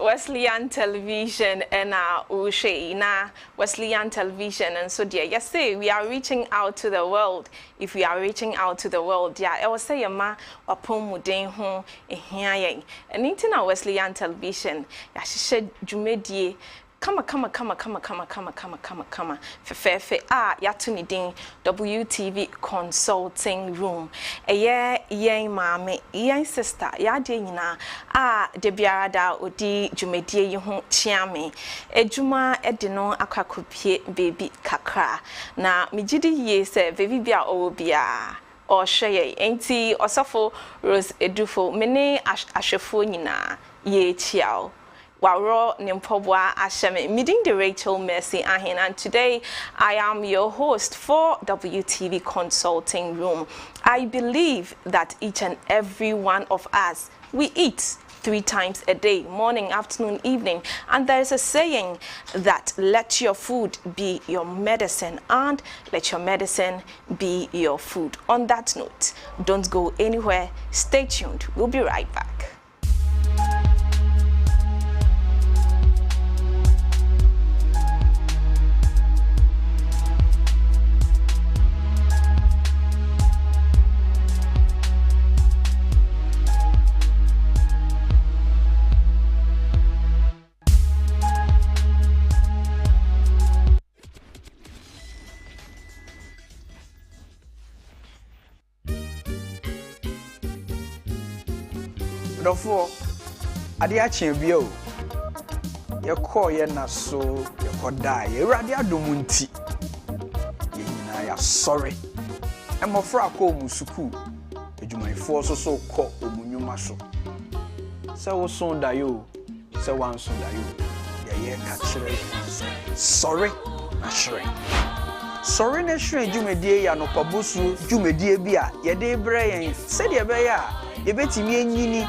Wesleyan Television and 𝗪𝗪𝗩𝗓 Wesleyan Television, and so dear, yes, say we are reaching out to the world. If we are reaching out to the world, yeah, I will say ma wapom muden ho ehia and into na Wesleyan Television, ya hye dwumedie Kama fefe yatu ni din WTV Consulting Room eye yen maame yen sister ya de nyina de biara da odi dwumedie yi ho chiame edwuma ede no akwakopie baby kakra na migidi ye se baby bia owo bia o hweye enti osofo Rose Edufo mene ahwefo nyina ye chiao Waro Nimpobwa Asheme, meeting the 𝗪𝗪𝗪𝗓 Arhin, and today I am your host for WTV Consulting Room. I believe that each and every one of us, we eat 3 times a day, morning, afternoon, evening, and there is a saying that let your food be your medicine and let your medicine be your food. On that note, don't go anywhere, stay tuned, we'll be right back. Therefore, adia chembio ye call ye na so ye kodai ye rade adomunti ye nyina ya sorry emofra ko musuku edwumayfo so ko omunyuma so se wo son da yo se wan son da yo ye ka kire sorry na shere sorry na shere dwumadie ya no kwabosu dwumadie bi a ye de bre yen se de be ya ye betimi enyini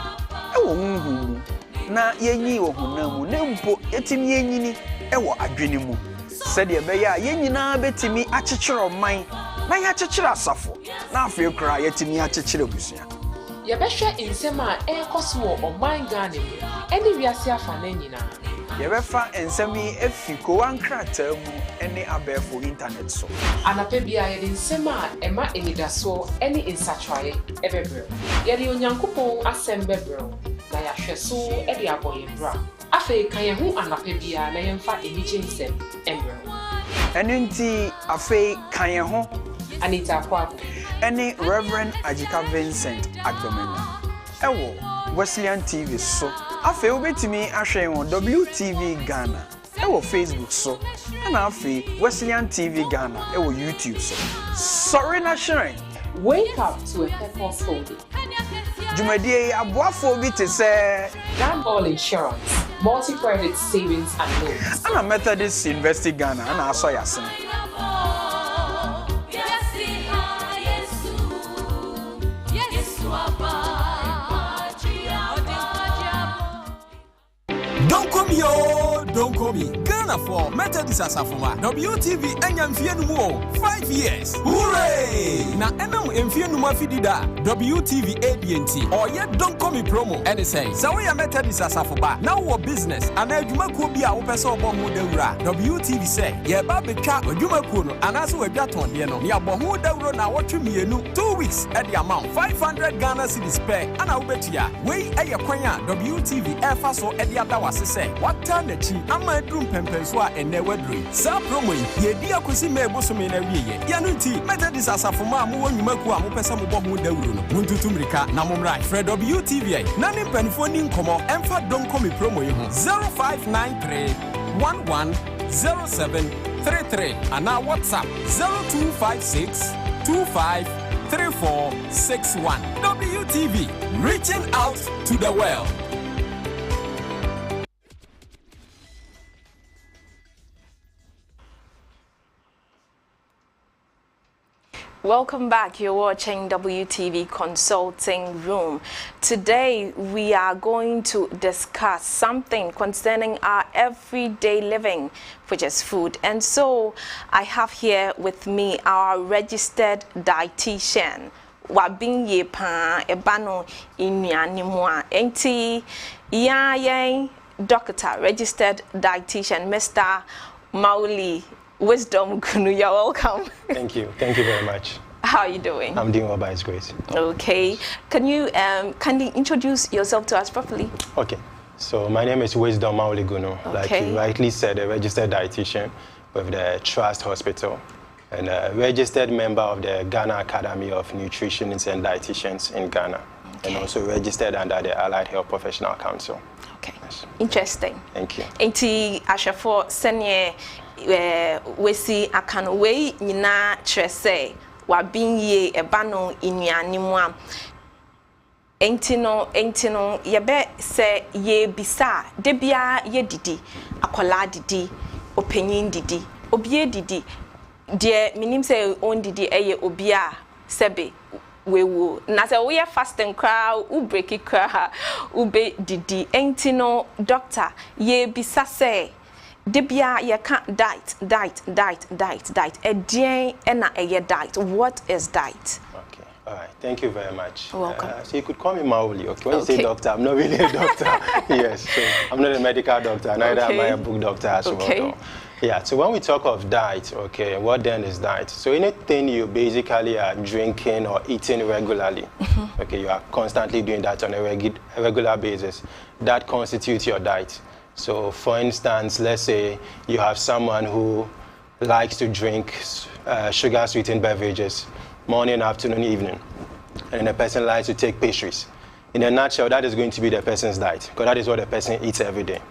ewo ngum na yenyi wo hunamu nempo etimi yenyini ewo adwene mu se de be ya yenyina betimi akyekere man na ya kyekere asafo na afi kra yetimi akyekere busua ye behwe nsem a ekoso wo oman Ghana mu eni wiase afa na nyina ye befa nsem yi afiko wankrata mu eni abefo internet so anape bia ye de nsem a ema enidaso eni insatwaye ebebre ye de onyankopon asem bebre na ya hweso e de aboye bra afa kan ye hu anape bia na ye mfa enije nsem embre enenti afa kan ye hu Anita Kwabo eni Reverend Ajika Vincent Agdomenu ewo Wesleyan TV so afa obetimi ahwe won WTV Ghana ewo Facebook so na afa Wesleyan TV Ghana ewo YouTube so sorry na sharing wake up to a purposeful day. Jumadie aboafo bi te se All Insurance, multi-credit savings and loans. Ana Methodist University Ghana ana aso yasen. Don't call me. Ghana for Methodist Asafoma. WTV Enyamfienumo 5 years. Hooray! Na enam emfienumo fidida. WTV ADNT. Or yet don't call me promo. And say, so we are Methodist Asafoba. Now what business? And Ejuma Kubi a opeso bomu deura. WTV say, ye babeka Ejuma Kuno and also a jaton dieno. Ya bomu deuro na watchu mienu 2 weeks at the amount 500 Ghana cedis per. And I'll bet ya. We a yakwanya WTV Airfaso at the Adawasi say. What time ama drum pempenswa enewe dre sa promo ye dia kosi mebo me na wiye ya no nti Methodist asafoma mo wanyumaku a mo pesa mo bo ho dawuro no muntutu mrika na mo mrai Fred WTV na ne panfo ni nkomo emfa don komi promo yi ho 0593 110733 ana WhatsApp 0256 253461 WTV reaching out to the world. Welcome back. You're watching WTV Consulting Room. Today we are going to discuss something concerning our everyday living, which is food. And so I have here with me our registered dietitian. Wabinye pa ebano inyani mwa enti ya doctor, registered dietitian, Mr. 𝗪𝗧𝗩𝗪𝗘. You're welcome. Thank you very much. How are you doing? I'm doing well by His grace. Okay. Can you kindly introduce yourself to us properly? Okay. So my name is 𝗪𝗧𝗩𝗪𝗘. Okay. Like you rightly said, a registered dietitian with the Trust Hospital and a registered member of the Ghana Academy of Nutritionists and Dietitians in Ghana. Okay. And also registered under the Allied Health Professional Council. Okay. Yes. Interesting. Thank you. Enti ashafo senye wesi akanwe nyina trese wa binye ebano inuanimwa. Enti no yebe se ye bisa debia ye didi akola didi opanyin didi obie didi de minim se on didi eye obia sebe wewo na se we fasting kra u break kra ube didi enti no doctor ye bisa se debia ye can diet edien na eye diet. What is diet? All right, thank you very much. Welcome. So you could call me 𝗪𝗪𝗪𝗘. Okay, when you say doctor, I'm not really a doctor. Yes, so I'm not a medical doctor, neither am I a book doctor as well. Yeah, so when we talk of diet, okay, what then is diet? So anything you basically are drinking or eating regularly, okay, you are constantly doing that on a regular basis, that constitutes your diet. So for instance, let's say you have someone who likes to drink sugar-sweetened beverages, morning, afternoon, evening. And the person likes to take pastries. In a nutshell, that is going to be the person's diet, because that is what the person eats every day.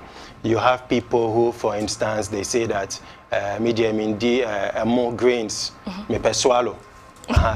You have people who, for instance, they say that more grains, me per swallow.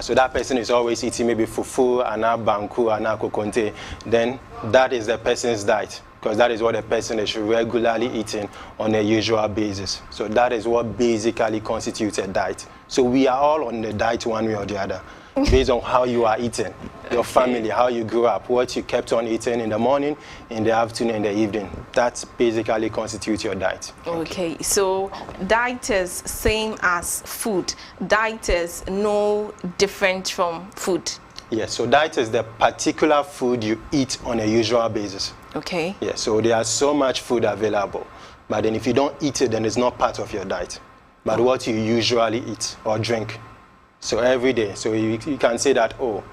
So that person is always eating maybe fufu, ana banku, ana kokonte. Then that is the person's diet, because that is what the person is regularly eating on a usual basis. So that is what basically constitutes a diet. So we are all on the diet one way or the other, based on how you are eating, your family, how you grew up, what you kept on eating in the morning, in the afternoon, in the evening. That basically constitutes your diet. Okay, so diet is same as food. Diet is no different from food. Yes, so diet is the particular food you eat on a usual basis. Okay. Yeah, so there is so much food available, but then if you don't eat it, then it's not part of your diet. But what you usually eat or drink. So every day, so you can say that, oh,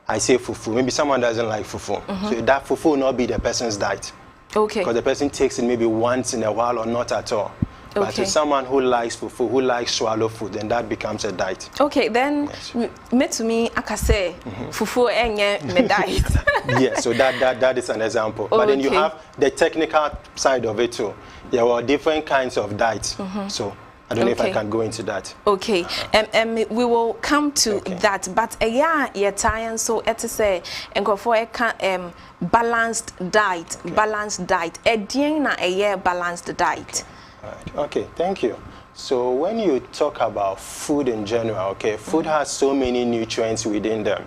I say fufu. Maybe someone doesn't like fufu. So that fufu will not be the person's diet. Okay. Because the person takes it maybe once in a while or not at all. But Okay. to someone who likes fufu, who likes swallow food, then that becomes a diet. Okay, then me to me akase fufu enye me diet. Yes, so that is an example. But then you Okay. have the technical side of it too. There were different kinds of diets. So I don't know if I Okay. can go into that. Okay, we will come to Okay. that. But ye time so it say for balanced diet, balanced diet. Na balanced diet. Right. Okay, thank you. So when you talk about food in general, okay, food has so many nutrients within them.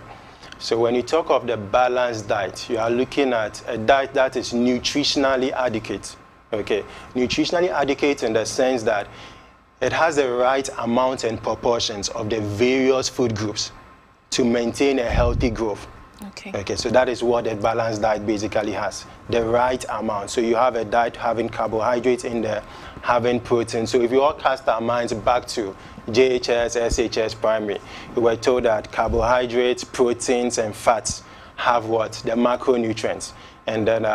So when you talk of the balanced diet, you are looking at a diet that is nutritionally adequate. Okay, nutritionally adequate in the sense that it has the right amount and proportions of the various food groups to maintain a healthy growth. Okay. Okay, so that is what a balanced diet basically has, the right amount. So you have a diet having carbohydrates in there, having protein. So if you all cast our minds back to JHS, SHS primary, we were told that carbohydrates, proteins, and fats have what? The macronutrients. And then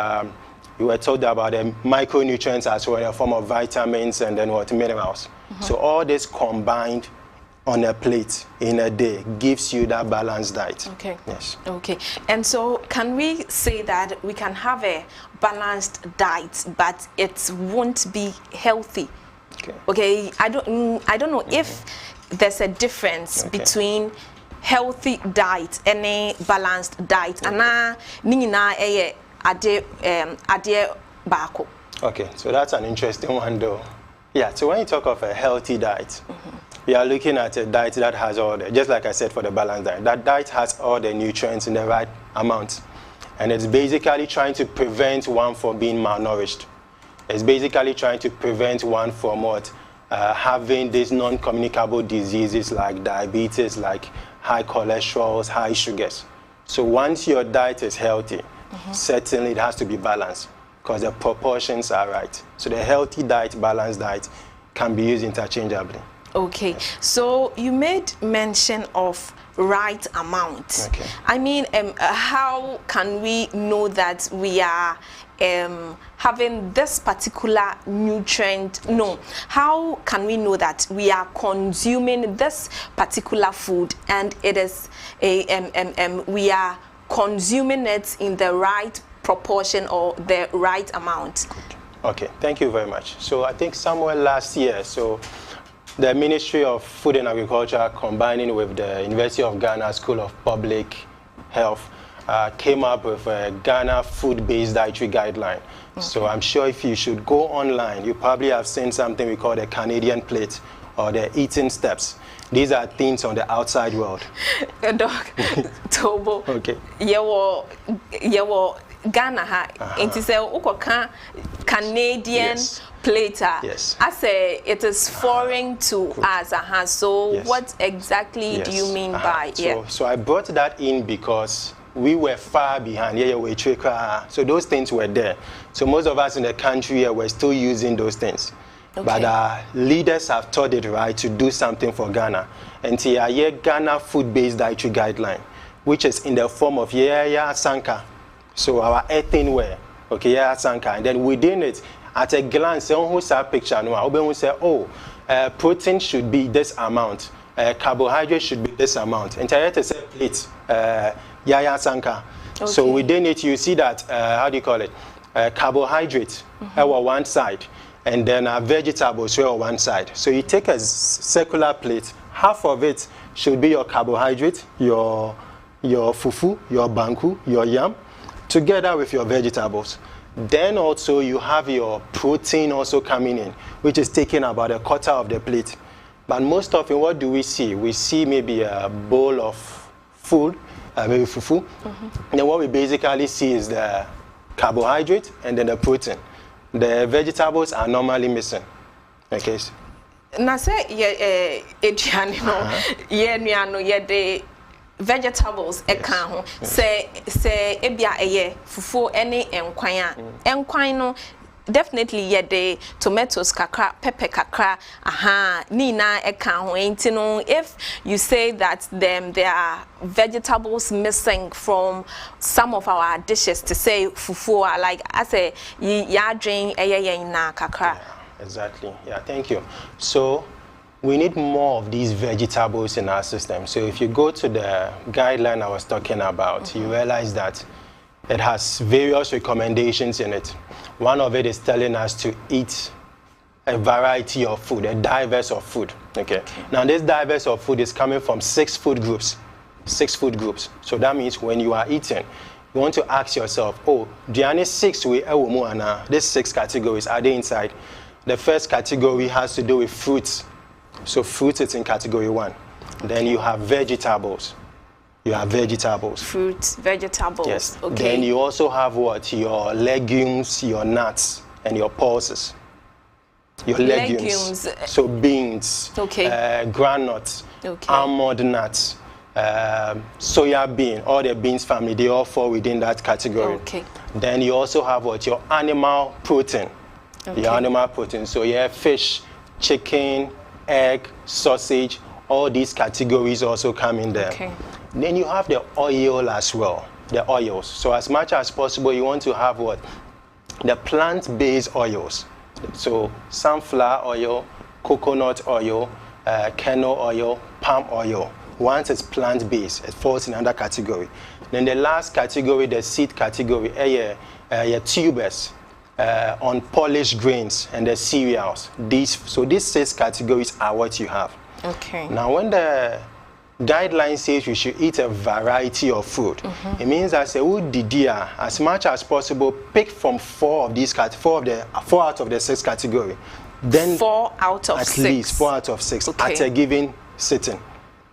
we were told about the micronutrients as well in the form of vitamins and then what? Minerals. So all this combined on a plate in a day gives you that balanced diet. Okay. Yes. Okay. And so can we say that we can have a balanced diet, but it won't be healthy? Okay. Okay. I don't know if there's a difference between healthy diet and a balanced diet. Ana ningina ade bako. Okay, so that's an interesting one though. Yeah, so when you talk of a healthy diet, we are looking at a diet that has all the, just like I said for the balanced diet, that diet has all the nutrients in the right amount. And it's basically trying to prevent one from being malnourished. It's basically trying to prevent one from what? Having these non-communicable diseases like diabetes, like high cholesterol, high sugars. So once your diet is healthy, certainly it has to be balanced. because the proportions are right. So the healthy diet, balanced diet can be used interchangeably. Okay, so you made mention of right amount. Okay. I mean, how can we know that we are having this particular nutrient? No, how can we know that we are consuming this particular food and it is we are consuming it in the right proportion or the right amount? Okay, thank you very much. So I think somewhere last year, so the Ministry of Food and Agriculture, combining with the University of Ghana School of Public Health, came up with a Ghana food-based dietary guideline. Okay. So I'm sure if you should go online, you probably have seen something we call the Canadian plate or the eating steps. These are things on the outside world. Doc, Tobo. Okay. Yewo Ghana ha. It is a Canadian plate. Yes. I say it is foreign to us. So yes. What exactly do you mean by it? So I brought that in because we were far behind. So those things were there. So most of us in the country were still using those things. Okay. But our leaders have taught it right to do something for Ghana. And here Ghana food-based dietary guideline, which is in the form of sanka. So our earthenware, okay, sanka. And then within it, at a glance, who's our picture? No, we say, oh, protein should be this amount, carbohydrate should be this amount. And here to say plate, sanka. Okay. So within it, you see that how do you call it? Carbohydrate on one side. And then vegetables on one side. So you take a circular plate, half of it should be your carbohydrate, your fufu, your banku, your yam, together with your vegetables. Then also you have your protein also coming in, which is taking about a quarter of the plate. But most often, what do we see? We see maybe a bowl of food, maybe fufu. And then what we basically see is the carbohydrate and then the protein. The vegetables are normally missing. Okay. Na say the vegetables eka ho say ebia eye fufu ene enkwan no definitely the tomatoes kakra pepper kakra nina eka ho enti no. If you say that there are vegetables missing from some of our dishes, to say fufu like I say ya drink na kakra. Exactly. Yeah, thank you. So we need more of these vegetables in our system. So if you go to the guideline I was talking about, you realize that it has various recommendations in it. One of it is telling us to eat a variety of food, a diverse of food. Okay. Now this diverse of food is coming from 6 food groups. 6 food groups. So that means when you are eating, you want to ask yourself, oh, do any 6 way these 6 categories, are they inside? The first category has to do with fruits. So fruits is in category 1. Then you have vegetables. You have vegetables. Fruits, vegetables. Yes. Okay. Then you also have what? Your legumes, your nuts, and your pulses. Your legumes. So beans, granules, almond nuts, soya bean, all the beans family, they all fall within that category. Okay. Then you also have what? Your animal protein. Okay. Your animal protein. So you have fish, chicken, egg, sausage, all these categories also come in there. Okay. Then you have the oil as well, the oils. So as much as possible, you want to have what? The plant-based oils. So sunflower oil, coconut oil, canola oil, palm oil. Once it's plant-based, it falls in another category. Then the last category, the seed category, your tubers, unpolished grains, and the cereals. These 6 categories are what you have. Okay. Now, when the guideline says you should eat a variety of food, it means that as much as possible, pick from 4 of these 4 out of the 6 category. Then 4 out of 6. At least 4 out of 6 at a given sitting.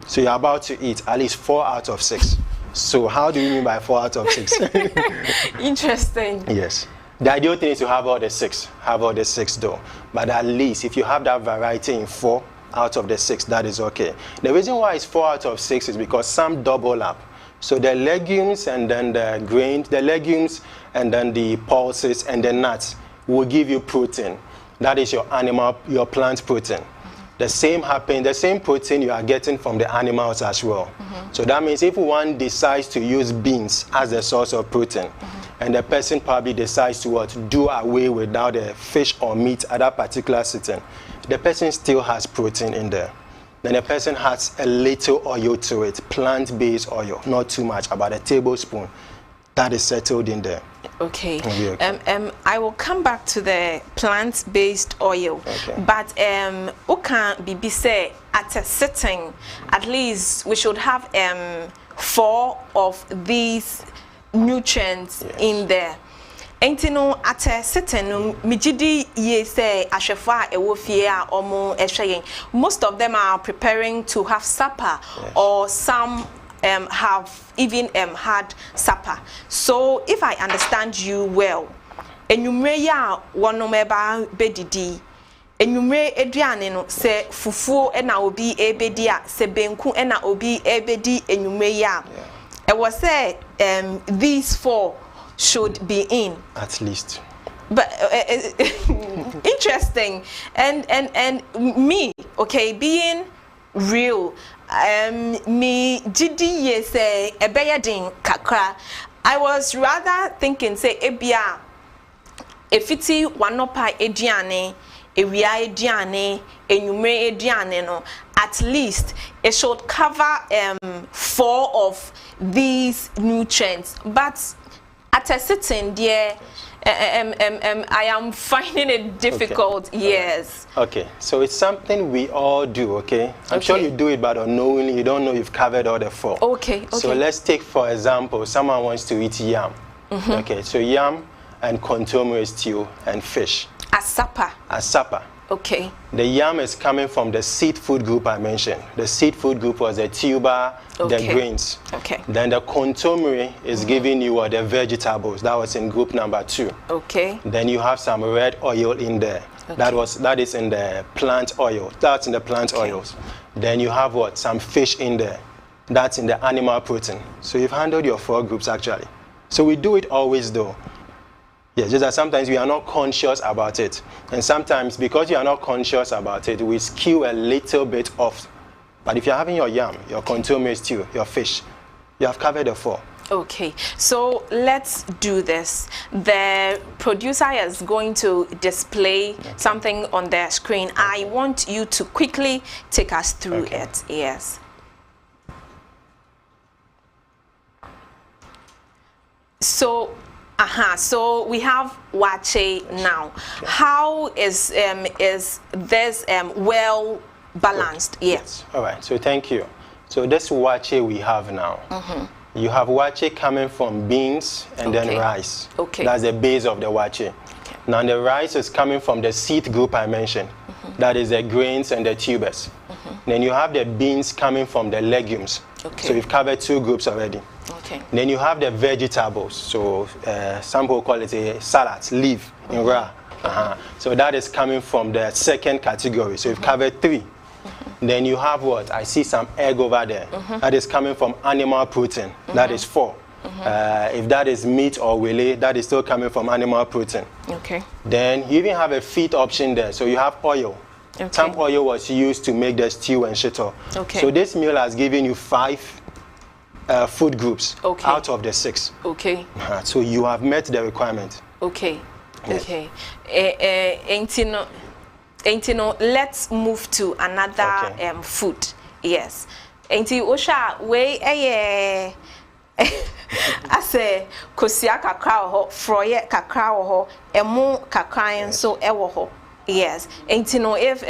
So you're about to eat at least 4 out of 6. So how do you mean by 4 out of 6? Interesting. Yes. The ideal thing is to have all the 6. Have all the 6 though. But at least if you have that variety in 4 out of the 6, that is okay. The reason why it's 4 out of 6 is because some double up. So the legumes and then the grains, the legumes and then the pulses and the nuts will give you protein. That is your plant protein. The same protein you are getting from the animals as well. So that means if one decides to use beans as a source of protein, and the person probably decides to do away without the fish or meat at that particular sitting, the person still has protein in there. Then the person has a little oil to it, plant-based oil, not too much, about a tablespoon. That is settled in there. Okay. I will come back to the plant-based oil. Okay. But be say at a sitting, at least we should have 4 of these nutrients in there. Ain't no at a sitting mijidi ye say ashefwa ewofie omo ehweyen. Most of them are preparing to have supper, or some have even had supper. So if I understand you well, enyumre ya wonomeba bedidi, enyumre eduane no se fufuo na obi ebedi a se benku na obi ebedi enyumre ya. I was say these 4 should be in at least. But interesting, and me, okay, being real, me didi ye say ebeyadin kakra. I was rather thinking say ebia efiti wanopa ediane, ewia ediane, enyumre ediane no. At least it should cover 4 of these nutrients. But at a sitting there, I am finding it difficult. Okay. Yes. Okay, so it's something we all do. Okay, I'm sure you do it, but unknowingly you don't know you've covered all the 4. Okay. So let's take, for example, someone wants to eat yam. Okay, so yam and contourme stew and fish as supper. As supper. Okay. The yam is coming from the seed food group I mentioned. The seed food group was the tuber, the grains. Okay. Then the contourme is giving you the vegetables. That was in group number 2. Okay. Then you have some red oil in there. Okay. That is in the plant oil. That's in the plant oils. Then you have some fish in there. That's in the animal protein. So you've handled your 4 groups actually. So we do it always though. Yeah, just that sometimes we are not conscious about it. And sometimes because you are not conscious about it, we skew a little bit off. But if you're having your yam, your contourme stew, your fish, you have covered the 4. Okay, so let's do this. The producer is going to display something on the screen. I want you to quickly take us through it. Yes. So so we have wache now. Okay. How is this well balanced? Yes. All right. So thank you. So this wache we have now. You have wache coming from beans and then rice. Okay. That's the base of the wache. Okay. Now the rice is coming from the seed group I mentioned. That is the grains and the tubers. Then you have the beans coming from the legumes. Okay. So we've covered 2 groups already. Okay. Then you have the vegetables. So some people call it a salad, leaf in raw. So that is coming from the 2nd category. So we've covered 3. Then you have I see some egg over there. That is coming from animal protein. That is 4. If that is meat or wele, that is still coming from animal protein. Okay. Then you even have a feed option there. So you have oil. Okay. Some oil was used to make the stew and shito. Okay. So this meal has given you 5 food groups out of the 6. Okay. So you have met the requirement. Okay. Yes. Okay. Let's move to another food. Yes. Enti osha we ase kosia kakra ho, froye kakra ho, emu kakra so ewo ho. Yes. Enti no if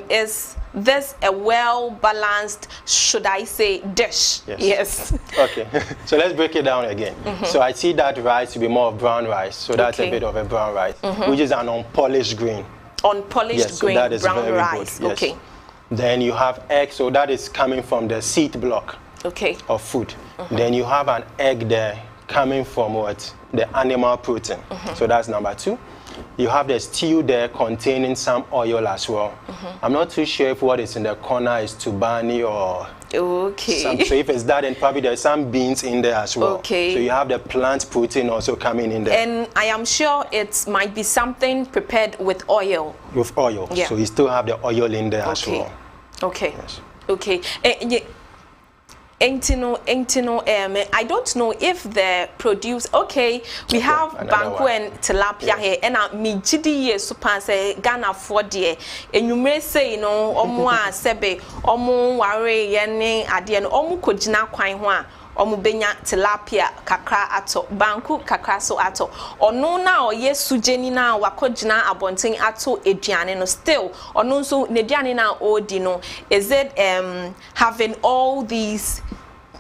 is this a well balanced, should I say, dish? Yes. Okay. So let's break it down again. So I see that rice to be more of brown rice. So that's a bit of a brown rice, which is an unpolished grain. Unpolished grain, so that is brown very rice. Good. Yes. Okay. Then you have egg, so that is coming from the seed block of food. Then you have an egg there coming from the animal protein. So that's number 2. You have the stew there containing some oil as well. I'm not too sure if what is in the corner is tubani or Okay. So if it's that, then probably there's some beans in there as well. Okay. So you have the plant protein also coming in there. And I am sure it might be something prepared with oil. With oil. Yeah. So you still have the oil in there as well. Okay. Yes. Okay. I don't know if the produce. Okay, we have banku and tilapia here, and me GDE super say Ghana for dear. And you may say omwa sebe omu ware yene ade no omu kojina kwan ho a omu benya tilapia kakra ato banku kakra so ato ono na oye sujeni na wakojina abonten ato eduane no still ono nso neduane na odi no is it having all these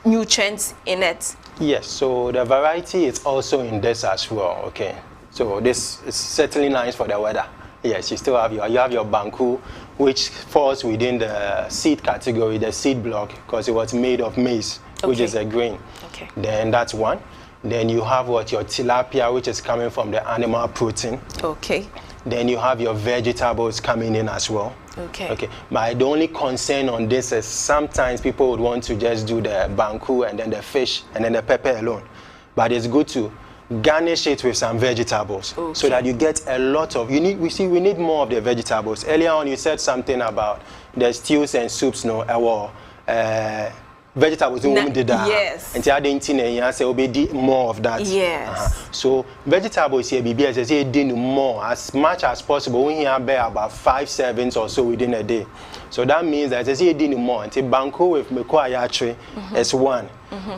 nutrients in it? Yes, so the variety is also in this as well. Okay, so this is certainly nice for the weather. Yes, you still have your banku, which falls within the seed category, the seed block, because it was made of maize, which is a grain. Okay. Then that's one. Then you have your tilapia, which is coming from the animal protein. Okay. Then you have your vegetables coming in as well. Okay. Okay. My the only concern on this is sometimes people would want to just do the banku and then the fish and then the pepper alone. But it's good to garnish it with some vegetables so that you get a lot of we need more of the vegetables. Earlier on you said something about the stews and soups, vegetables yes. And I say obedi more of that. Yes. So vegetables here BBS say do more as much as possible. We here bear about 5 servings or so within a day. So that means that I say do more. Until banku with meko ayatre is one.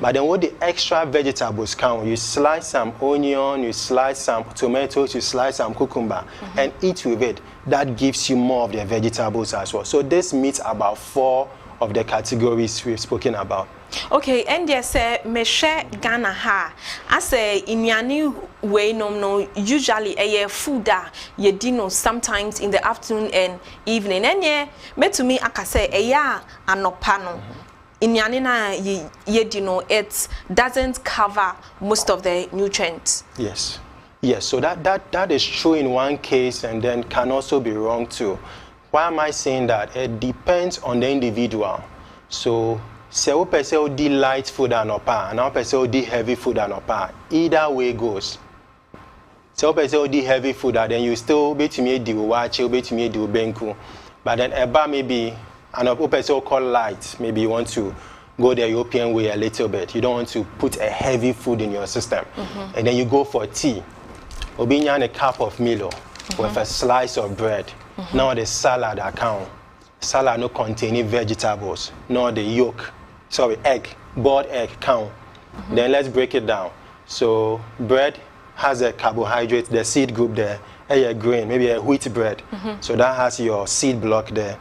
But then what the extra vegetables count, you slice some onion, you slice some tomatoes, you slice some cucumber and eat with it. That gives you more of the vegetables as well. So this meets about 4 of the categories we've spoken about. Okay, and yes, me share Ghana ha. I say inyani way no usually a food ye dino sometimes in the afternoon and evening. And yeah, me to me I say anopano. Inyani na ye dino it doesn't cover most of the nutrients. Yes. Yes, so that is true in one case and then can also be wrong too. Why am I saying that? It depends on the individual. So, say one person will do light food and another person will do heavy food and either way goes. So one person will do heavy food and then you still be to me do watch, you be to me do benku. But then eba maybe another person will call light. Maybe you want to go the European way a little bit. You don't want to put a heavy food in your system. And then you go for tea. Obinya a cup of Milo with a slice of bread. Now the salad account. Salad no containing vegetables, nor the yolk. Sorry, egg, boiled egg count. Then let's break it down. So bread has a carbohydrate, the seed group there, a grain, maybe a wheat bread. So that has your seed block there.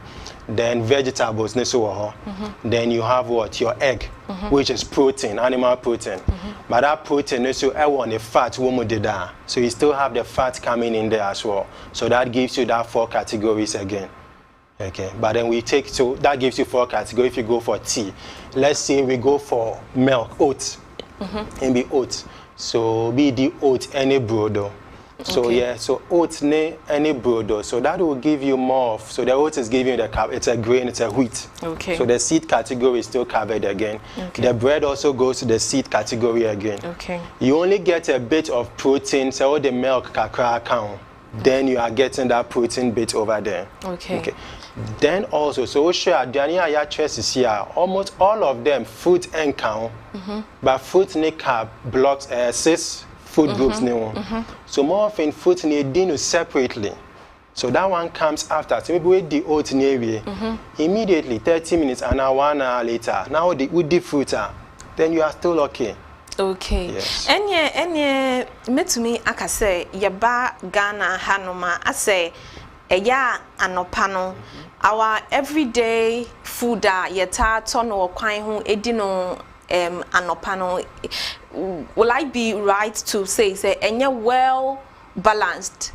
Then vegetables, then you have what? Your egg, which is protein, animal protein. But that protein also want a fat woman did that. So you still have the fat coming in there as well. So that gives you that 4 categories again. Okay, but then we take that gives you 4 categories if you go for tea. Let's say we go for milk, oats. And be oats. So be the oat any brodo. So yeah, so oats any brodo. So that will give you more of, so the oats is giving you the carb, it's a grain, it's a wheat. Okay. So the seed category is still covered again. Okay. The bread also goes to the seed category again. Okay. You only get a bit of protein, so the milk kakra count. Then you are getting that protein bit over there. Okay. Okay. Then also, so almost all of them fruit and count, but fruit carb blocks 6 food groups. So more often fruit need separately. So that one comes after. So maybe with the oat immediately 30 minutes and 1 hour later. Now with the fruit, then you are still okay. Okay. Yes. Enye me to me aka say yeba Ghana hanoma I say eya anopano our everyday food yeta tono kwan ho edino anopano. Will I be right to say enye well balanced,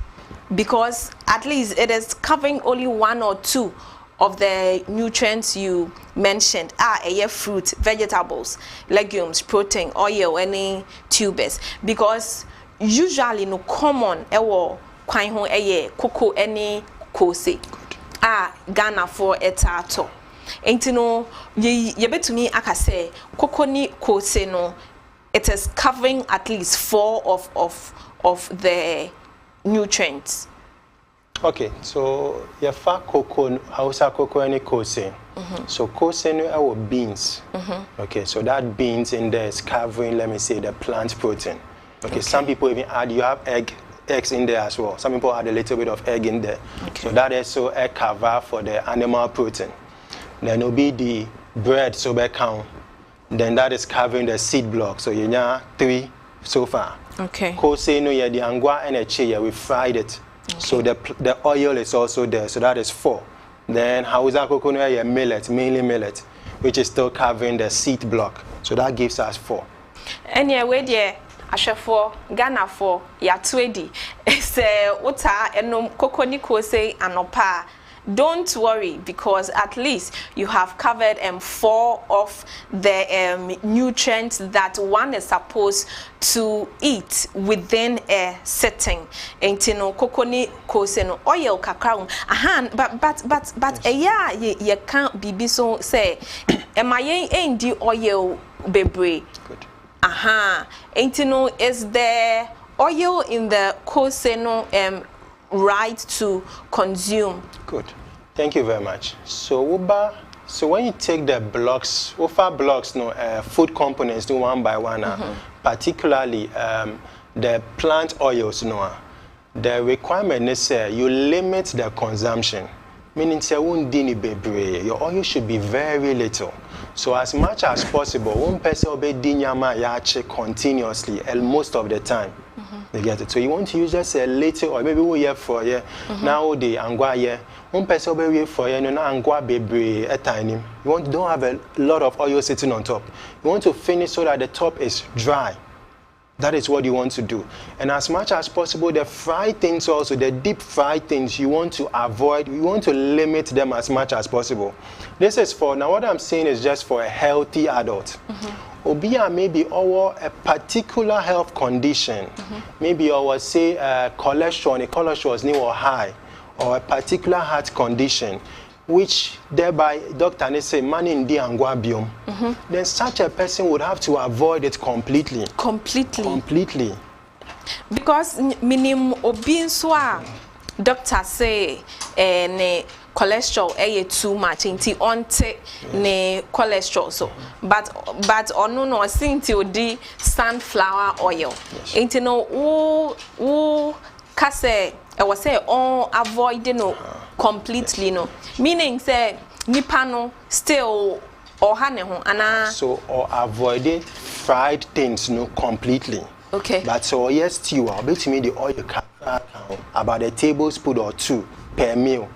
because at least it is covering only 1 or 2 of the nutrients you mentioned, fruit, vegetables, legumes, protein, oil, any tubers. Because usually no common kwan ho cocoa any kose Ghana for etato. Enti no ye betumi aka say kokoni kose no it is covering at least 4 of the nutrients. Okay, so your fat cocoa, Hausa cocoa and kose. So kose no our beans. Okay, so that beans in there is covering, let me say, the plant protein. Okay, some people even add, you have eggs in there as well. Some people add a little bit of egg in there. Okay. So that is so a cover for the animal protein. Then will be the bread, so by count. Then that is covering the seed block. So you have 3 so far. Okay. Kose no yeah the angwa and a chia, we fried it. Okay. So the oil is also there. So that is 4. Then Hausa cocoa no yeah millet, mainly millet, which is still covering the seed block. So that gives us 4. And yeah, where there Ashafo Ghana for ya 20 say uta enom kokoni kose anopa. Don't worry, because at least you have covered 4 of the nutrients that one is supposed to eat within a setting. Entino kokoni kose no oil kakao. But yeah ye can't be so say am I the oil bebre. Good. Entino is there oil in the kose no right to consume? Good. Thank you very much. So when you take the blocks, blocks, food components do one by one, particularly the plant oils, the requirement is you limit the consumption. Meaning your oil should be very little. So as much as possible, one person will be dinyama continuously and most of the time. You get it. So you want to use just a little, or maybe 1 year for a year. Now the angwa year, one person will be for a year, no angwa baby a tiny. You don't have a lot of oil sitting on top. You want to finish so that the top is dry. That is what you want to do. And as much as possible, the fried things also, the deep fried things, you want to avoid, you want to limit them as much as possible. This is for, now what I'm saying is just for a healthy adult. Obia maybe our a particular health condition, maybe our say cholesterol is new or high, or a particular heart condition, which thereby doctor say man in the angwa biome, then such a person would have to avoid it completely. Completely. Because minim obinswa doctor say ne cholesterol too much into onte ne cholesterol so but ono no sinti odi sunflower oil into no wo kase I was say on avoid no completely no meaning say nipa no still or hane ho ana so or avoid fried things no completely. Okay. But so yes you are bet me the oil about a tablespoon or 2 per meal.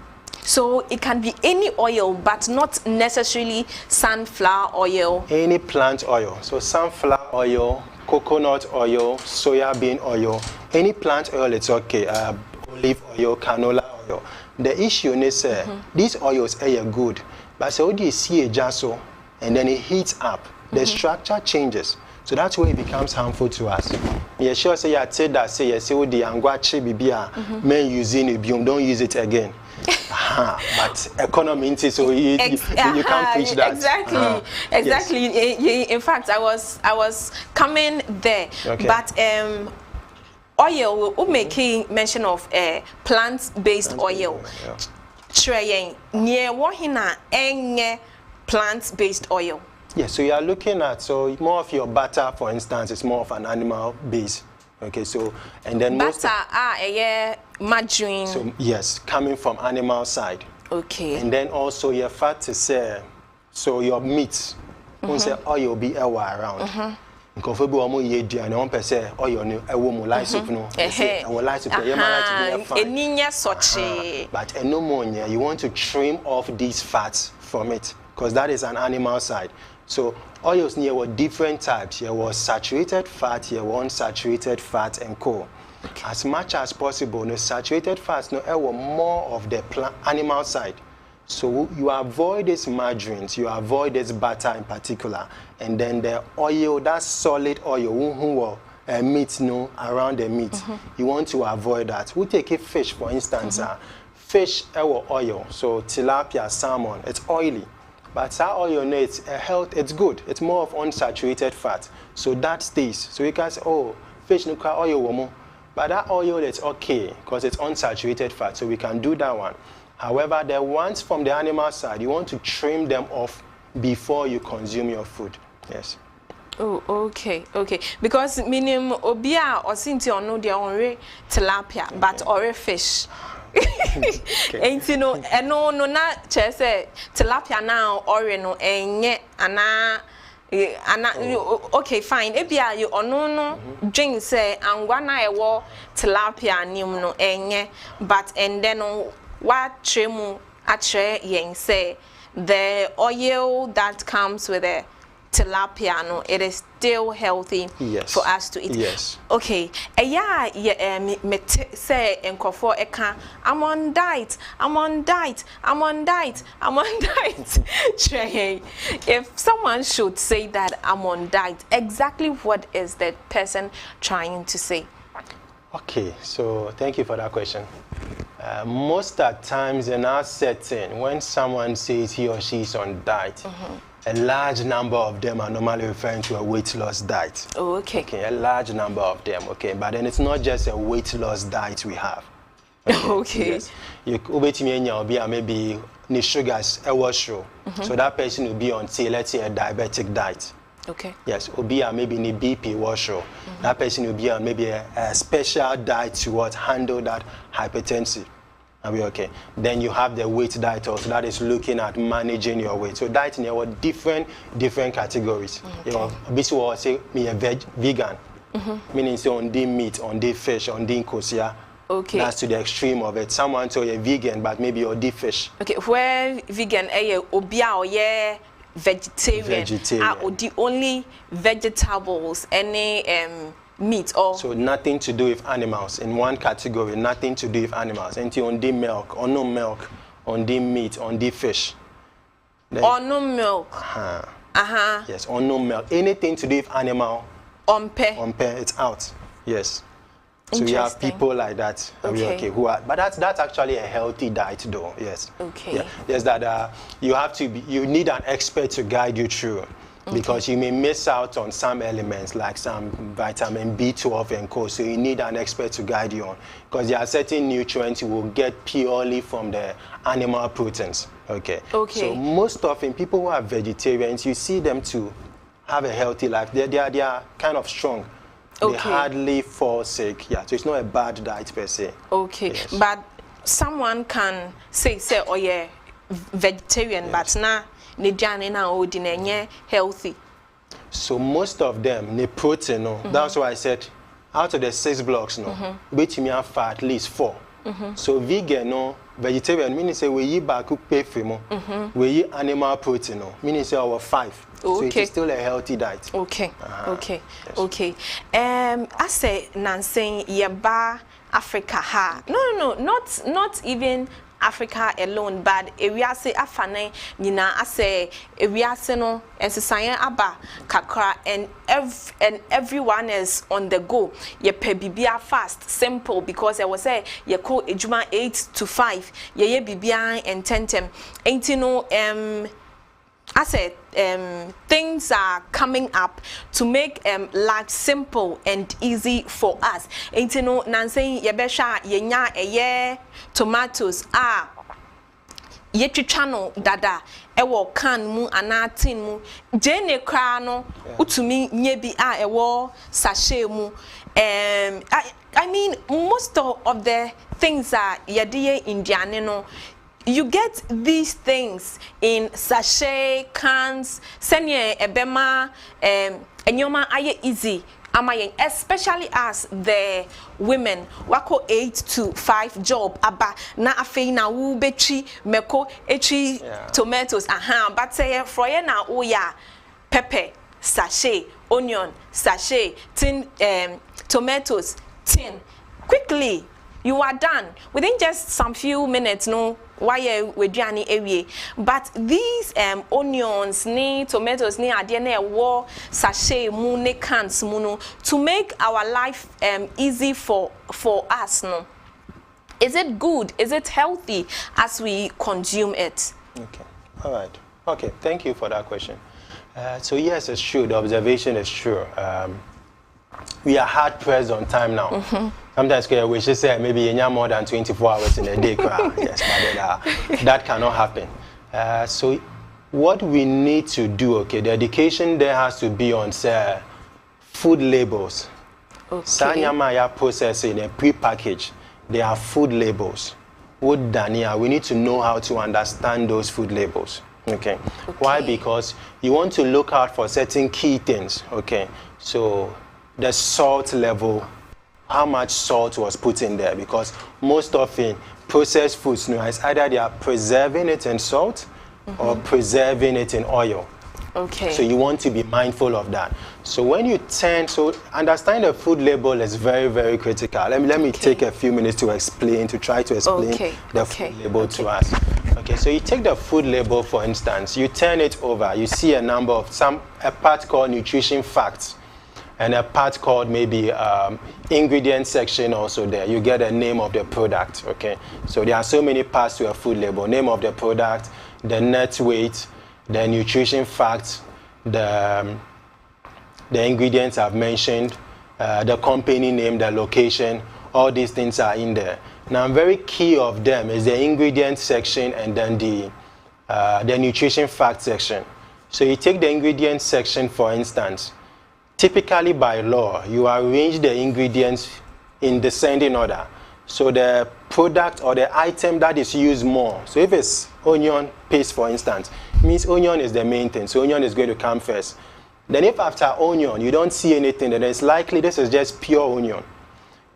So it can be any oil, but not necessarily sunflower oil. Any plant oil. So sunflower oil, coconut oil, soya bean oil, any plant oil, it's okay. Olive oil, canola oil. The issue is these oils are good, but so do you see a jasso and then it heats up. The structure changes. So that's where it becomes harmful to us. Yeah, sure. Say I said that. Say yes. Say the angwache bibia men using it, don't use it again. But economy, so you can't preach that. Exactly. Yes. In fact, I was coming there. Okay. But oil, we're making mention of plant-based oil. Trying near wahina enge plant-based oil. Yeah, so you are looking at, so more of your butter, for instance, is more of an animal base. Okay, so, and then butter, margarine. So, yes, coming from animal side. Okay. And then also your fat is, so your meats, say oil be around. Because we want to eat and one person oil no e wo mu light soup no e wo light soup e ma light fine eninya soche but no more you want to trim off these fats from it because that is an animal side. So oils near were different types. Here was saturated fat, here was unsaturated fat and co. Okay. As much as possible, no saturated fats no were more of the animal side. So you avoid these margarines, you avoid this butter in particular, and then the oil, that solid oil, meat no around the meat. You want to avoid that. We take a fish, for instance, fish oil, so tilapia, salmon, it's oily. But that oil, it's health, it's good. It's more of unsaturated fat. So that stays. So you can say, oh, fish no oil womo. But that oil, it's okay because it's unsaturated fat. So we can do that one. However, the ones from the animal side, you want to trim them off before you consume your food. Yes. Oh, okay. Because minimum obia or sinti or no dia onre tilapia, but or fish. Ain't you know, and no na chese tilapia now or no enye ana okay fine. Ebia you no drink say angwana ewo tilapia nium no enye, but and then what tremu atre yen say the oil that comes with it. Tilapia, no, it is still healthy for us to eat. Yes. Okay. Me say enkofo eka. I'm on diet. If someone should say that I'm on diet, exactly what is that person trying to say? Okay. So thank you for that question. Most of the times in our setting, when someone says he or she is on diet. A large number of them are normally referring to a weight loss diet. Oh, okay. Okay, a large number of them, okay. But then it's not just a weight loss diet we have. Okay. Yes. You maybe the sugars show. So that person will be on, say, let's say a diabetic diet. Okay. Yes, maybe the BP washoe. That person will be on maybe a special diet to handle that hypertension. Are we okay? Then you have the weight diet also that is looking at managing your weight. So diet in your different categories. Okay. You know, basically say me a vegan, meaning say on the meat, on the fish, on the kosia. Okay. That's to the extreme of it. Someone say you're vegan, but maybe you're the fish. Okay, where vegan obia or yeah vegetarian. Or the only vegetables any meat or so nothing to do with animals in one category, nothing to do with animals. Until on the milk, or no milk, on the meat, on the fish. Then, or no milk. Yes, or no milk. Anything to do with animal. On pair, it's out. Yes. So we have people like that. Okay. Who are, but that's actually a healthy diet, though. Yes. Okay. Yeah. Yes, that you need an expert to guide you through. Because you may miss out on some elements like some vitamin B12 and co. So you need an expert to guide you on. Because there are certain nutrients you will get purely from the animal proteins. Okay. So most often people who are vegetarians, you see them to have a healthy life. They are kind of strong. They hardly fall sick. Yeah. So it's not a bad diet per se. Okay. Yes. But someone can say oh yeah, vegetarian, but now. Healthy. So most of them, the protein, that's why I said, out of the 6 blocks, which me have at least 4. So vegan, vegetarian, meaning say we eat back pay for we eat animal protein, meaning say our 5. So it is still a healthy diet. Okay. I say Nancy yeba Africa ha. No, not even Africa alone, but area say afane nina ase area se no ensesan aba kakra and everyone is on the go. Ye pe bibia fast simple because I was say ye call ejuma 8 to 5 ye bibia and tentem ain't no I said things are coming up to make life simple and easy for us. Ain't you know Nancy yebesha yenya eye tomatoes ye channel dada ewo can mu anatin mu jene kra no utumi nye bi ewo sachet mu I mean most of the things are yediye indiane no. You get these things in sachet, cans, senye ebema, enyoma aye easy. Especially as the women wako 8 to 5 job aba na afei na wu betri meko echi tomatoes but say froye na oya pepper sachet, onion sachet, tin tomatoes tin quickly. You are done within just some few minutes. No, why we journey away. But these onions, ni tomatoes, ni adiene war sachet, mu ne cans, muno to make our life easy for us. No, is it good? Is it healthy as we consume it? Okay, all right. Okay, thank you for that question. So yes, it's true. The observation is true. We are hard pressed on time now. Sometimes we should say maybe you have more than 24 hours in a day. Yes, but that cannot happen. So what we need to do, okay, the education there has to be on say, food labels. Sanyama processing a pre-package. There are food labels. We need to know how to understand those food labels. Okay. Why? Because you want to look out for certain key things. Okay. So the salt level, how much salt was put in there, because most often processed foods, it's either they are preserving it in salt or preserving it in oil. Okay. So you want to be mindful of that. So when you understanding the food label is very, very critical. Let me take a few minutes to try to explain the food label to us. Okay, so you take the food label, for instance, you turn it over, you see a number of a part called nutrition facts and a part called maybe ingredient section also there. You get a name of the product, okay? So there are so many parts to a food label: name of the product, the net weight, the nutrition facts, the ingredients I've mentioned, the company name, the location, all these things are in there. Now, very key of them is the ingredient section and then the nutrition fact section. So you take the ingredient section, for instance. Typically by law, you arrange the ingredients in descending order. So the product or the item that is used more. So if it's onion paste, for instance, it means onion is the main thing. So onion is going to come first. Then if after onion you don't see anything, then it's likely this is just pure onion.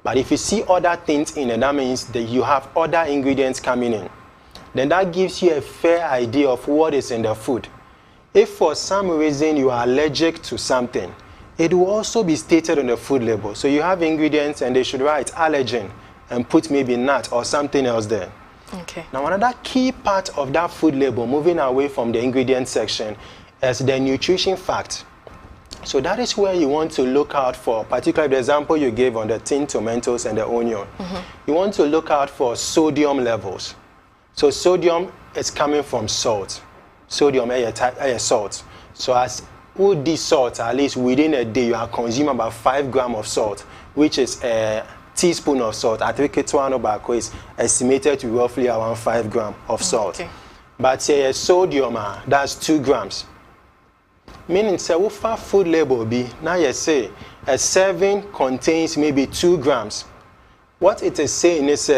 But if you see other things in it, that means that you have other ingredients coming in. Then that gives you a fair idea of what is in the food. If for some reason you are allergic to something, it will also be stated on the food label. So you have ingredients and they should write allergen and put maybe nut or something else there. Okay. Now another key part of that food label, moving away from the ingredient section, is the nutrition fact. So that is where you want to look out for, particularly the example you gave on the tin tomatoes and the onion. You want to look out for sodium levels. So sodium is coming from salt. Sodium is salt. So as all these salts, at least within a day, you are consuming about 5 grams of salt, which is a teaspoon of salt. I think it's one of is estimated to be roughly around 5 grams of salt. Okay. But say sodium, that's 2 grams. Meaning, say, what food label be? Now you say a serving contains maybe 2 grams. What it is saying is,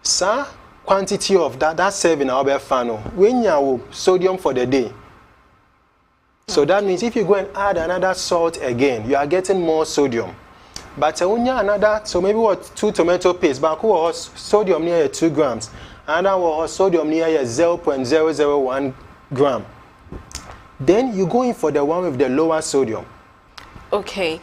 sir, quantity of that serving I'll be fan when you have sodium for the day. So that means if you go and add another salt again, you are getting more sodium. But when you another, so maybe what 2 tomato paste, but who has sodium near 2 grams, and that was sodium near 0.001 gram. Then you go in for the one with the lower sodium. Okay.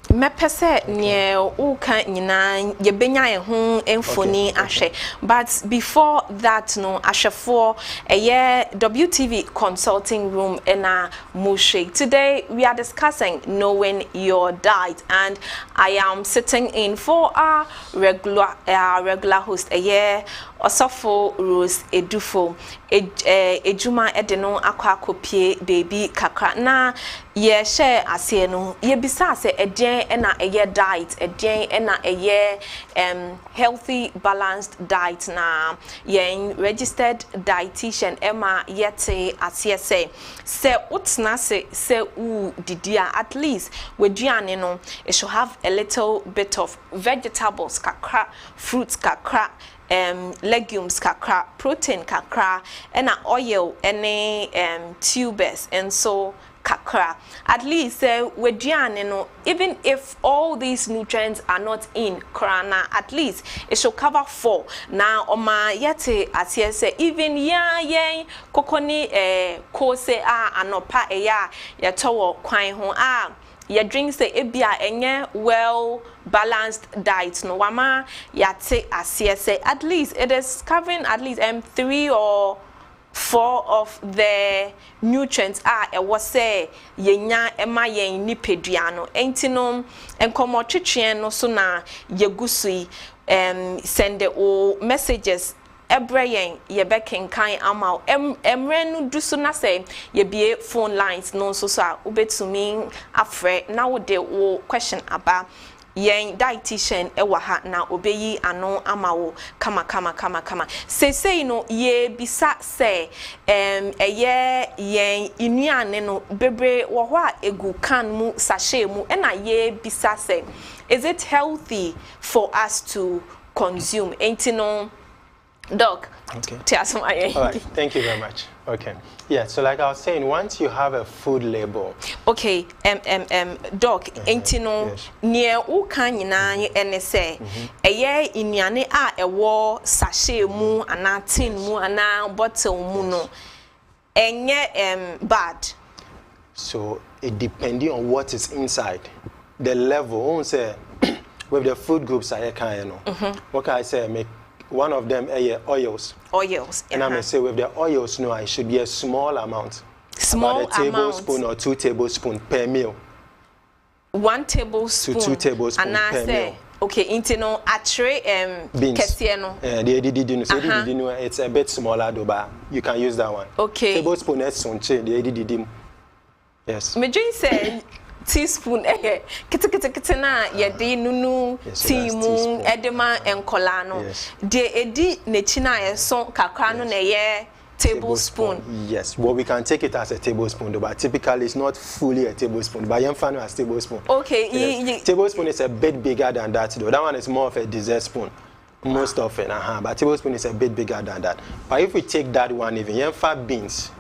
Mepese nye uka nyina yebenya ehu emfoni ahwe, but before that no ahwefo WTV consulting room ena mushik. Today we are discussing knowing your diet, and I am sitting in for our regular host Osofo Rose Edufo ejuma edeno akwa baby kakra na ye share ase no ye bisa se eden na diet eden na healthy balanced diet na ye registered dietitian Emma yete ase se utna se u didia, at least weduane no it should have a little bit of vegetables kakra, fruits kakra, legumes kakra, protein kakra, and oil, any tubers, and so kakra. At least even if all these nutrients are not in krana, at least it should cover 4. Now oma yete as say even kokoni kose anopa ya towo kwan ho your drinks say ebia enye well balanced diet no wama yate asiese, at least it is covering at least 3 or 4 of the nutrients e was say yenya ema yen nipedua no entino enkomo twetwe no so na yegusui send o messages ebrayen ye bekenkan ama emre no du so na say ye bie phone lines no so a ubetumi afre na wo de wo question aba yen dietitian ewa ha na obeyi ano ama wo kama say no ye bisa say eye yen inuane no bebre wo ho a egu kan mu sachet mu na ye bisa say is it healthy for us to consume? Ain't no Doc. Okay. All right. Thank you very much. Okay. Yeah. So like I was saying, once you have a food label. Okay. Doc. Ain't no near u kan yina ene say. Eye inuane a ewo sachet mu ana tin mu ana bottle mu no. Enye bad. So it depending on what is inside. The level. Won't say with the food groups I can, you know. What can I say? Make one of them oils. Oils. And I'm going to say with the oils, no, it should be a small amount. Small about a tablespoon or 2 tablespoons per meal. 1 tablespoon to 2 tablespoons per meal. Okay, intino atre beans. Kesieno. It's a bit smaller though, but you can use that one. Okay. Tablespoon is sonche, the yes. Me dream say teaspoon kete na yede nunu timu edema enkola no de edi nechi na yeso kakra no na ye tablespoon. Yes, well we can take it as a tablespoon though, but typically it's not fully a tablespoon, but yemfano as tablespoon. Okay, yes. Tablespoon is a bit bigger than that though. That one is more of a dessert spoon. Most often, but tablespoon is a bit bigger than that. But if we take that one, even yemfa beans,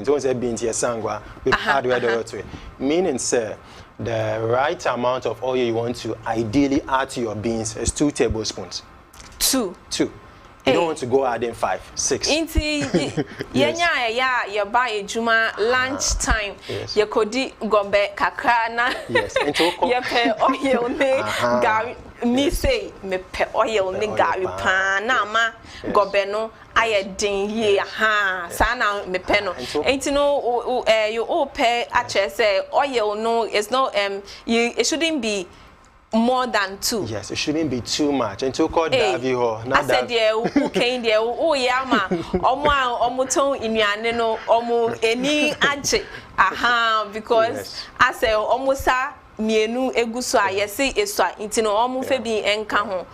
once a beans, yes, sangwa, we add red oil to it. Meaning, sir, the right amount of oil you want to ideally add to your beans is 2 tablespoons. 2. You don't want to go adding 5, 6. Inti yenya ya buy juma lunch time. Ya kodi gobe kakra na. Yes. Ya pe oil ne gari me say me pe oil ne gari pa na ma gobe no ayedin ye ha sa na me pe no. Enti no you o pe ache say oil no is not it shouldn't be more than 2. Yes, it shouldn't be too much. And to call Davi ho. I said who came there? Oh yama. Omo ton inuane no omo eni ache. Aha, because I say omo sa mienu eguso ayesi eswa intino omo fe bi enka ho.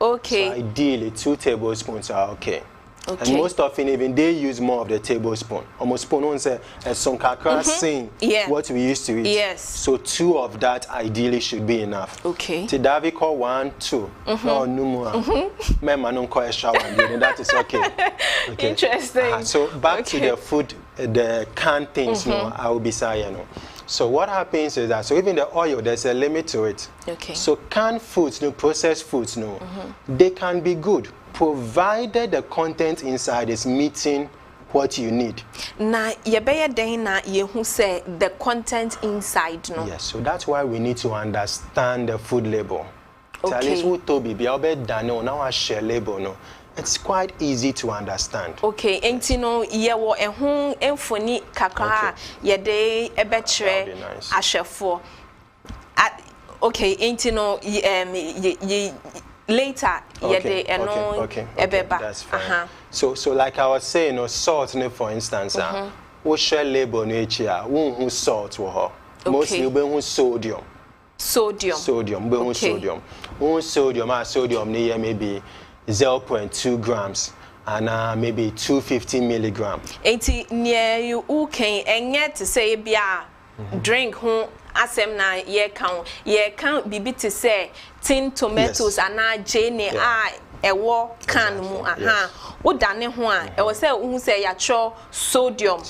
Okay. So ideally 2 tablespoons are okay. And most often even they use more of the tablespoon. Almost spoon on say some kakra sing what we used to eat. Yes. So 2 of that ideally should be enough. Okay. To Davi call 1, 2. No, no more. Memma no call extra one. That is okay. Interesting. So back to the food, the canned things. No, I will be saying. No. So what happens is that even the oil, there's a limit to it. Okay. So canned foods, no processed foods, no, they can be good, provided the content inside is meeting what you need. Na yebeye den na yehu say the content inside no. Yes, so that's why we need to understand the food label. Okay. At least who told me now I share label no. It's quite easy to understand. Okay, enti no yewo ehun enfoni kakra yede ebechre ashefo. Okay, enti no later yede eno ebeba. That's fine. So like I was saying, salt for instance, we share label no here, who salt wo ho. Mostly we sodium. Sodium. Sodium. Sodium maybe 0.2 grams and maybe 250 milligrams. Enti near you can enye to say bia drink ho asem na ye can bibi to say tin tomatoes and jene ewo can mu wo dane ho a e wo say hu say ya cho sodium.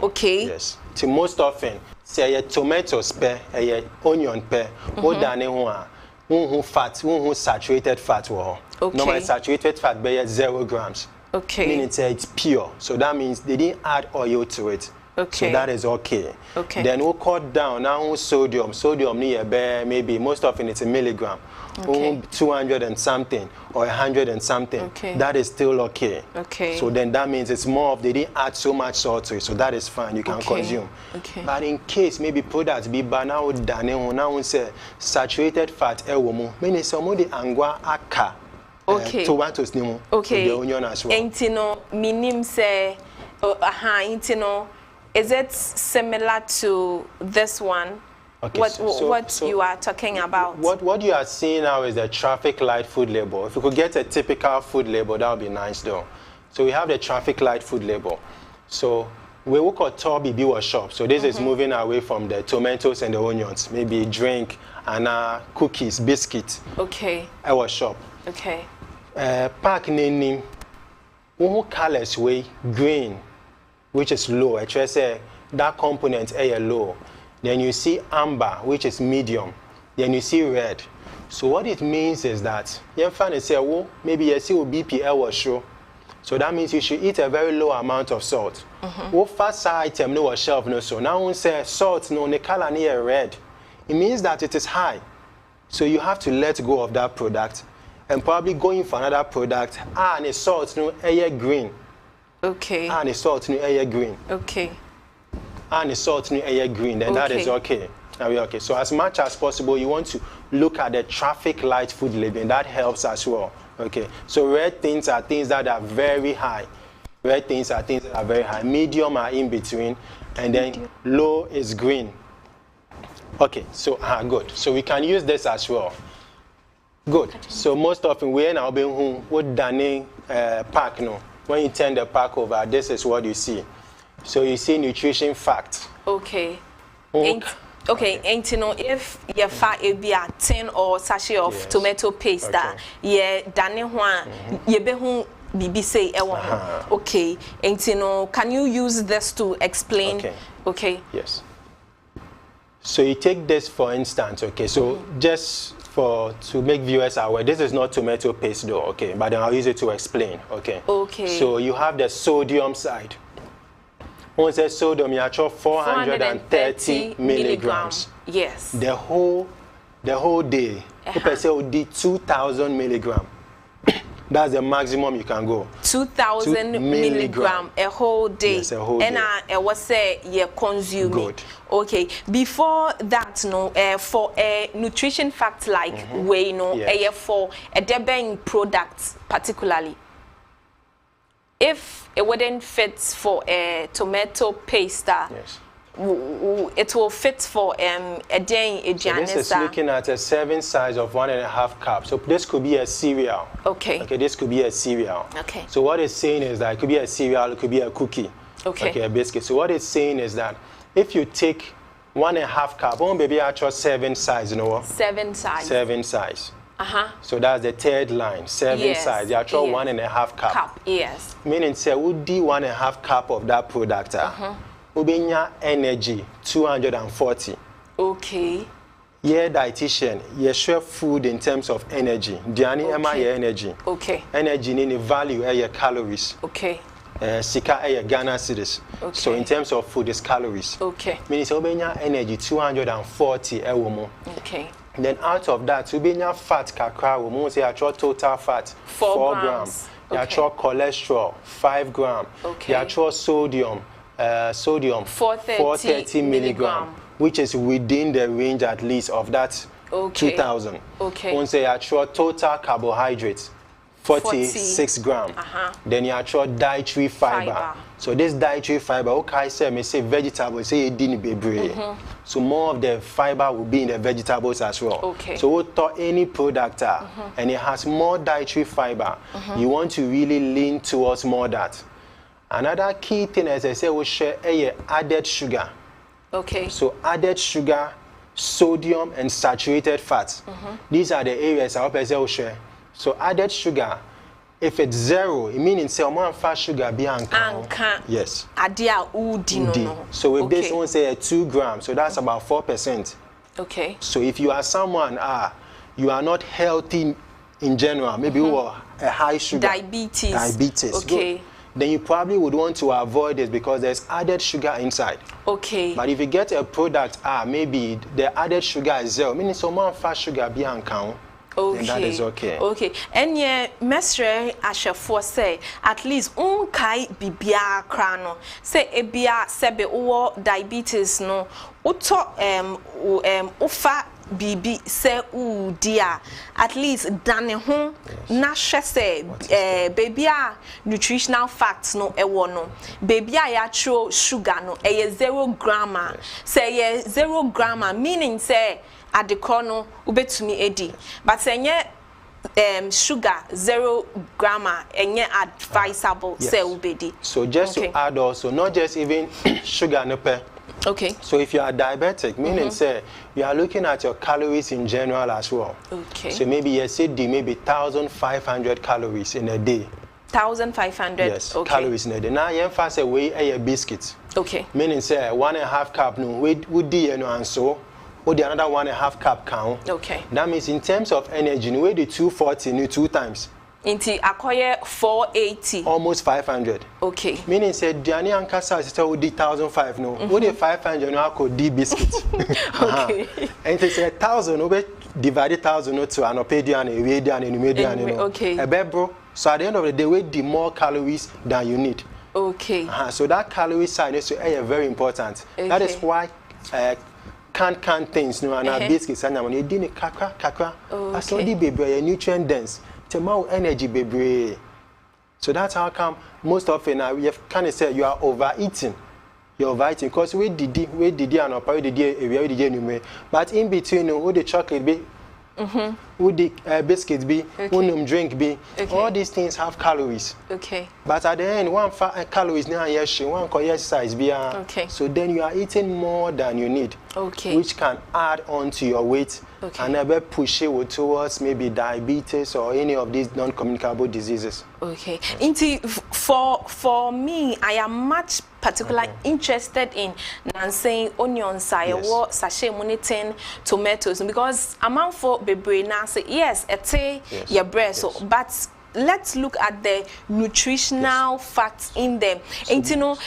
Okay. Yes. To most often say tomatoes per onion per wo dane ho a fat, saturated fat. Okay. Normally saturated fat be 0 grams. Okay. Meaning it's pure. So that means they didn't add oil to it. Okay. So that is okay. Okay. Then we'll cut down now sodium. Sodium maybe most often it's a milligram. Okay. 200 and something or 100 and something. Okay. That is still okay. Okay. So then that means it's more of they didn't add so much salt to it. So that is fine. You can consume. Okay. But in case maybe products be now done now say saturated fat meaning some of the angwa aka tomatoes nimo. Okay. The onion as well. Intino minim say intino, is it similar to this one? Okay, what you are talking about? What you are seeing now is the traffic light food label. If you could get a typical food label, that would be nice though. So we have the traffic light food label. So we work at 𝗪𝗪𝗡𝗂𝗪 shop. So this is moving away from the tomatoes and the onions. Maybe drink and cookies, biscuits. Okay. Our shop. Okay. Pack name colors way green, which is low. I try say that component a low. Then you see amber, which is medium. Then you see red. So what it means is that you find say, well, maybe you see BP was show. So that means you should eat a very low amount of salt. What first item no shelf no so now we say salt no the color near red. It means that it is high. So you have to let go of that product and probably going for another product. And the salt no air green. Okay. And the salt no air green. Okay. And the salt no air green, then that is okay. Now we okay. So as much as possible, you want to look at the traffic light food label. That helps as well. Okay. So red things are things that are very high. Red things are things that are very high. Medium are in between, and then low is green. Okay. So good. So we can use this as well. Good. So most often we now be what done pack no. When you turn the pack over, this is what you see. So you see nutrition facts. Okay. Okay, and you know if you find a 10 or sachet of tomato paste that done one you be who BB say okay, and you know can you use this to explain? Okay. Yes. So you take this for instance, okay. So just to make viewers aware, this is not tomato paste though, okay, but then I'll use it to explain, okay. Okay. So you have the sodium side. On says sodium, you have 430 milligrams. Yes. The whole day, people say would be 2,000 milligrams. That's the maximum you can go. 2,000 milligram a whole day. Yes, a whole day. And I was say you consume. Good. Okay. Before that, no, for a nutrition fact like way, no, for a debeng products particularly. If it wouldn't fit for a tomato paste, it will fit for a day. So this is looking at a serving size of 1.5 cups. So this could be a cereal. Okay. Okay, this could be a cereal. Okay. So what it's saying is that it could be a cereal, it could be a cookie. Okay. Okay, a biscuit. So what it's saying is that if you take 1.5 cup, one baby actual serving size, you know what? Serving size. Serving size. So that's the third line, serving size. The actual 1.5 cup. Yes. Meaning say would do 1.5 cup of that product. Ubenya energy 240. Okay. Yeah, dietitian. Yeah, share food in terms of energy. Diani ema your energy. Okay. Energy in the value your calories. Okay. Sika your Ghana cedis. Okay. So in terms of food is calories. Okay. Meaning say ubenya energy 240 ewomo. Okay. Then out of that, we be fat kakra. We must say actual total fat 4 grams. The actual cholesterol 5 grams. Okay. The actual sodium 430 milligram, which is within the range at least of that 2,000. Okay. We say actual total carbohydrates 46 grams. Then your actual dietary fiber. So this dietary fiber, okay, say vegetables, say it didn't be so more of the fiber will be in the vegetables as well. Okay. So what thought any product and it has more dietary fiber, you want to really lean towards more that. Another key thing, as I say, we share added sugar. Okay. So added sugar, sodium, and saturated fats. These are the areas I hope I say we share. So added sugar, if it's 0, it means say more fat sugar be anka. Yes. Adia udi. So with this one say 2 grams, so that's about 4%. Okay. So if you are someone you are not healthy in general, maybe you are a high sugar. Diabetes. Okay. Good. Then you probably would want to avoid this because there's added sugar inside. Okay. But if you get a product, maybe the added sugar is 0, meaning some more fat sugar be uncount. Okay. Then that is okay. Okay. And yeah, Mestre Ashafo say at least kai bibia krano. Say ebia sebe o diabetes no. Uto ufa bibi se u dia at least dane ho na hwe se baby a nutritional facts no ewo no baby a ya tro sugar no 0 gram say 0 gram meaning say adekro no ubetumi edi but say sugar 0 gram enye advisable say ubedi. So just to add also, not just even sugar no pe. Okay. So if you are diabetic, meaning say you are looking at your calories in general as well. Okay. So maybe you said maybe 1,500 calories in a day. 1,500. Yes. Okay. Calories in a day. Now you fast away a biscuit. Okay. Meaning say 1.5 cup no would do and so. Or the another 1.5 cup count. Okay. That means in terms of energy, we do 240 2 times. Into akoye 480. Almost 500. Okay. Meaning said Diani and Casa is still 1,005 no. What the 500 no could D biscuits. Okay. And they say 1,000 over divided 1,000 no to an opedian and median and median. Okay. A bebro. So at the end of the day, we do more calories than you need. Okay. So that calorie side is very important. Okay. That is why canned things no and biscuits and you didn't kakra. As all the baby nutrient dense. More energy, baby. So that's how come most often we have kind of said you are overeating. You're overeating because we did and we did. But in between, would the chocolate be, would the biscuits be, would drink be, all these things have calories. Okay. But at the end, one calories now yes, one exercise be. Okay. So then you are eating more than you need. Okay. Which can add on to your weight. Okay. And ever push it towards maybe diabetes or any of these non-communicable diseases. Okay. Into for me, I am much particularly interested in saying onions, sachet money tomatoes because amount for baby now say yes, your breast. So, but let's look at the nutritional facts in them. And you know,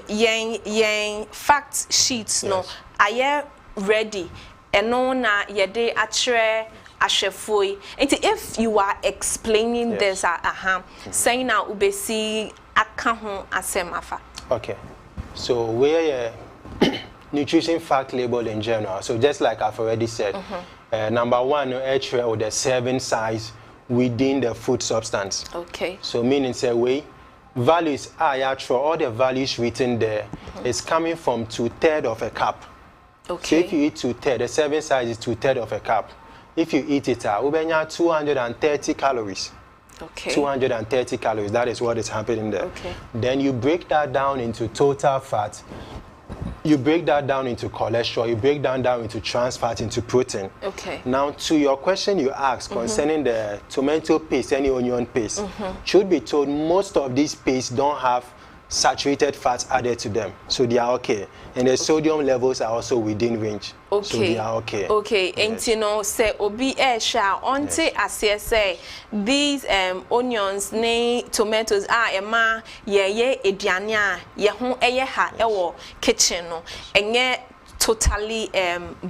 yang fact sheets no, are ready. And no na yede atre ashefoi. And if you are explaining this saying now ubesi akaho asemafa. Okay. So where nutrition fact label in general. So just like I've already said, number one, with the serving size within the food substance. Okay. So meaning say way values are all the values written there is coming from 2/3 of a cup. Okay. So if you eat 2/3, the serving size is 2/3 of a cup. If you eat it, we have 230 calories. Okay. 230 calories. That is what is happening there. Okay. Then you break that down into total fat. You break that down into cholesterol. You break that down into trans fat, into protein. Okay. Now, to your question you asked concerning the tomato paste, any onion paste, should be told most of these pastes don't have saturated fats added to them, so they are okay, and the sodium levels are also within range. Okay. So they are okay. Okay. Yes. And you know, say obi esha onte as say these onions, ne tomatoes are ema ye ediania ye ho eye ha ewo kitchen no enye totally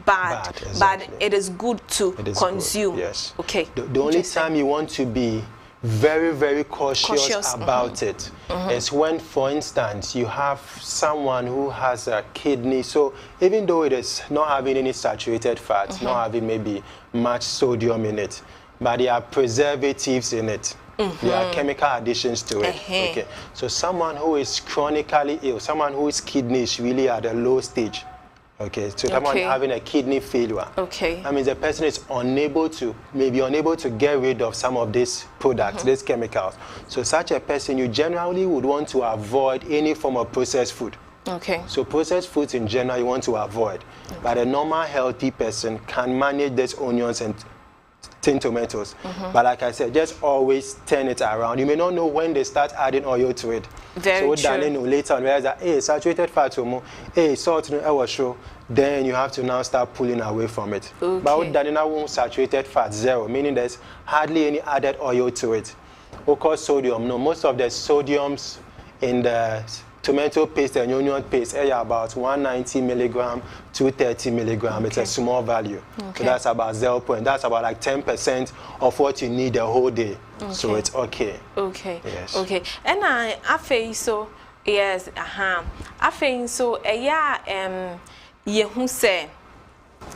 bad, exactly. But it is good to consume. Good. Yes. Okay. The only time you want to be very, very cautious about it is when, for instance, you have someone who has a kidney. So even though it is not having any saturated fats, not having maybe much sodium in it, but there are preservatives in it. There are chemical additions to it. Okay. So someone who is chronically ill, someone whose kidney is really at a low stage. Okay, so someone having a kidney failure. Okay. That means the person is unable to get rid of some of these products, these chemicals. So such a person, you generally would want to avoid any form of processed food. Okay. So processed foods in general you want to avoid. But a normal healthy person can manage these onions and tin tomatoes. But like I said, just always turn it around. You may not know when they start adding oil to it. Very so true. Then later on realize that hey, saturated fat or hey, salt no show, then you have to now start pulling away from it. Okay. But then won't saturated fat 0, meaning there's hardly any added oil to it. Of course, sodium. No, most of the sodiums in the tomato paste and onion paste are about 190 milligram, 230 milligram. It's a small value. So that's about 0. That's about like 10% of what you need the whole day. So it's okay. Okay. Yes. Okay. And I feel so. Yes. I feel so. Yeah. Ye who say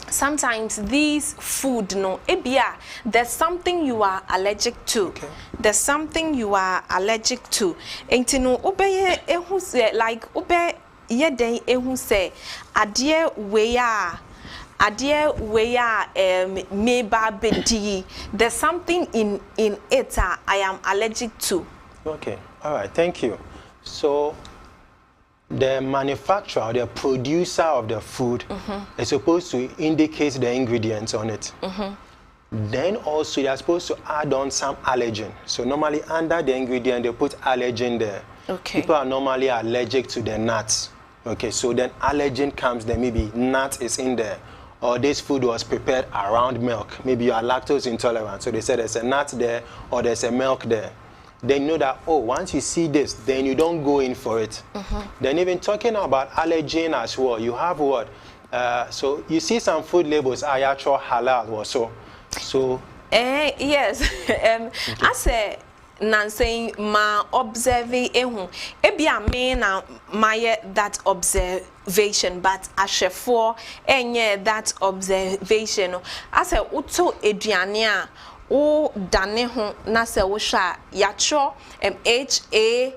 sometimes these food no ebia there's something you are allergic to. Okay. There's something you are allergic to. Enti no obeye ehu se like obe yeden ehu se adie we a meba bedi. There's something in it I am allergic to. Okay. All right. Thank you. So the manufacturer, the producer of the food is supposed to indicate the ingredients on it. Then also they are supposed to add on some allergen. So normally under the ingredient they put allergen there. Okay. People are normally allergic to the nuts. Okay, so then allergen comes, then maybe nut is in there. Or this food was prepared around milk. Maybe you are lactose intolerant. So they said there's a nut there or there's a milk there. Then you know that, oh, once you see this, then you don't go in for it. Then even talking about allergen as well, you have what? So you see some food labels are actual halal also. So yes. I say Nansay ma observe ehu. Ebia me na my that observation, but ashefo enye that observation. I say uto eduania. O dane ho na se wo hwa yatro HALAL.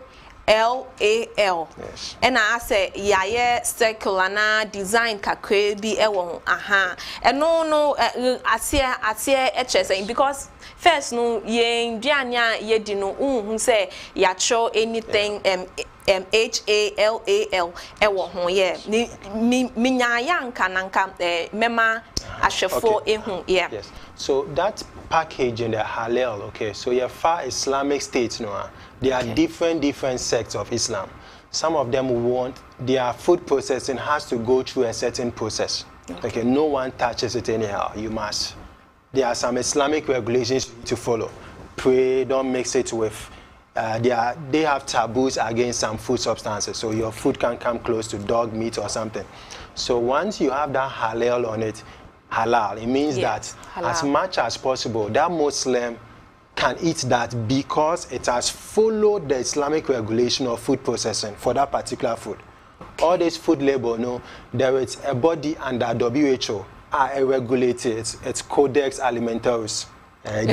yes. And I say yaye circular na design kakwe bi e wo aha. No asie HSA because first no ye duania ye di no hu say yatro anything HALAL e wo ho ye mi nyaaya nka nanka mema ahwefo ehu yeah. Yes. So that package in the halal, okay, so your far Islamic states, no, there are different sects of Islam. Some of them want their food processing has to go through a certain process. Okay, no one touches it anyhow. You must. There are some Islamic regulations to follow. Pray, don't mix it with. They have taboos against some food substances, so your food can come close to dog meat or something. So once you have that halal on it, halal, it means that as much as possible that Muslim can eat that because it has followed the Islamic regulation of food processing for that particular food. All this food label, no, there is a body under WHO regulated. It's Codex Alimentarius. And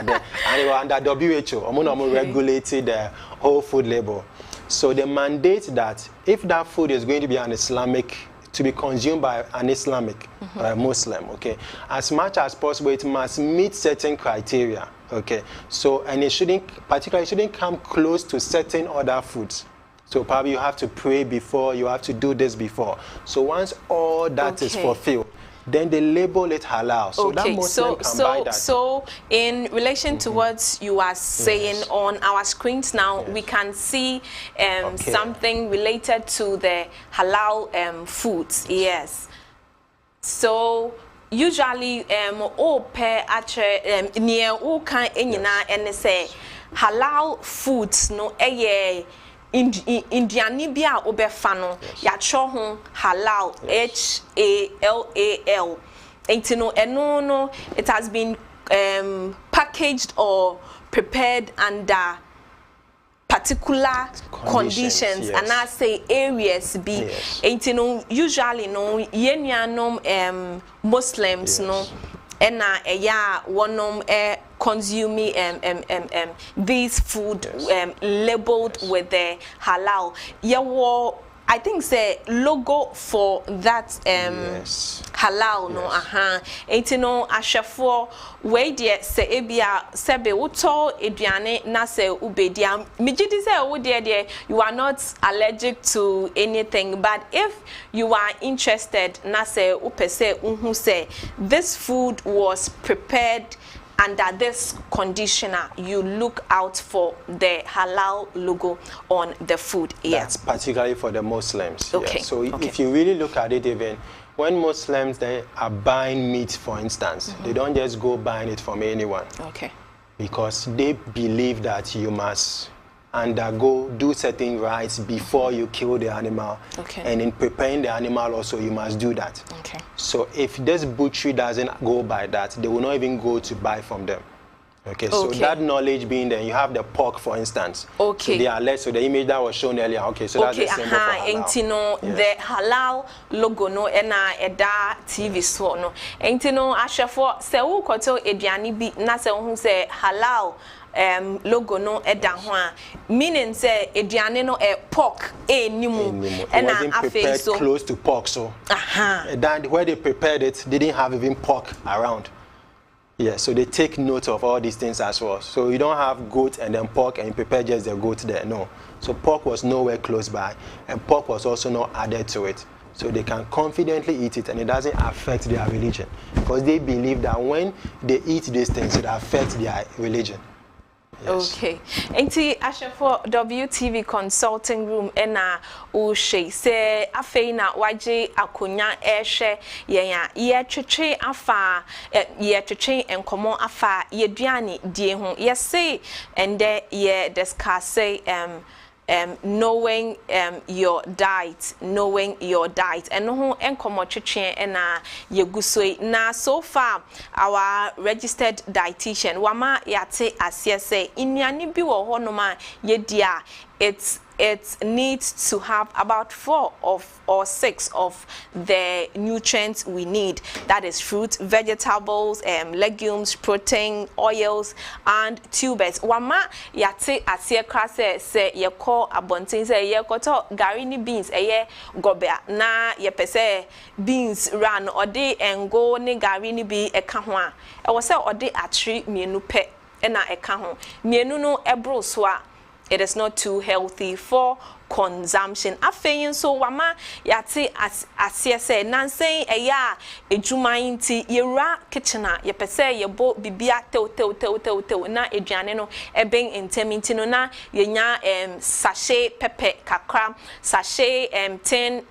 under WHO, regulated the whole food label. So they mandate that if that food is going to be an Islamic, to be consumed by an Islamic or a Muslim, okay, as much as possible it must meet certain criteria, okay. So and it shouldn't come close to certain other foods. So probably you have to pray before, you have to do this before. So once all that is fulfilled, then they label it halal. So that Muslim can buy that. So in relation to what you are saying on our screens now, we can see something related to the halal foods. Yes. So usually near all kind and say halal foods no Indiani bia obefano yatro ho halal HALAL no it has been packaged or prepared under particular conditions and I say areas be usually no yenuanom Muslims no ena eya wonom consuming these food labeled with the halal. I think say logo for that halal no no ashafo we de se ebia sebe wuto eduane na se ubedia mejidi se wo de you are not allergic to anything, but if you are interested na se upese unhu say this food was prepared under this conditioner, you look out for the halal logo on the food. That's particularly for the Muslims. Okay. So if you really look at it, even when Muslims they are buying meat, for instance, they don't just go buying it from anyone. Okay. Because they believe that you must do certain rites before you kill the animal. Okay. And in preparing the animal also you must do that. Okay. So if this butchery doesn't go by that, they will not even go to buy from them. Okay, so that knowledge being there, you have the pork, for instance. Okay. So they are less. So the image that was shown earlier. Okay, so that's the symbol for halal. Yes. The halal logo no ena eda TV so no. Enti no ahwefo se wo koto eduane bi na se wo hu se halal logo no eda ho a meaning say eduane no pork nimu ena afi so close to pork so. Then where they prepared it didn't have even pork around. Yeah, so they take note of all these things as well. So you don't have goat and then pork and you prepare just the goat there, no. So pork was nowhere close by and pork was also not added to it. So they can confidently eat it and it doesn't affect their religion because they believe that when they eat these things, it affects their religion. Yes. Okay. Enti ashefo WTV consulting room ena 𝗪𝗪𝗩𝗘 se afei na waje akonya ehwe ye twetwe afa ye twetwe enkomo afa ye duane die ho ye say ende ye discuss knowing your diet and no enkomo twetwe ena ye gusoi na so far our registered dietitian wama yate asie say inuane bi wo ho no ma ye dia it needs to have about 4 or 6 of the nutrients we need. That is fruit, vegetables, legumes, protein, oils, and tubers. Wama yate asie krase se ye call abontin se ye koto garini beans eye gobea na ye pese beans ran ode engo ne garini bi eka ho a e wo se ode atri mienu pe na eka ho mienu no ebro so a it is not too healthy for consumption. Afeyin so wama yate asie se nansen eya ejuma nti yewura kitchen a ye pese ye bo bibia tew na eduane no eben entem nti no na yenya sachet pepper kakra, sachet 10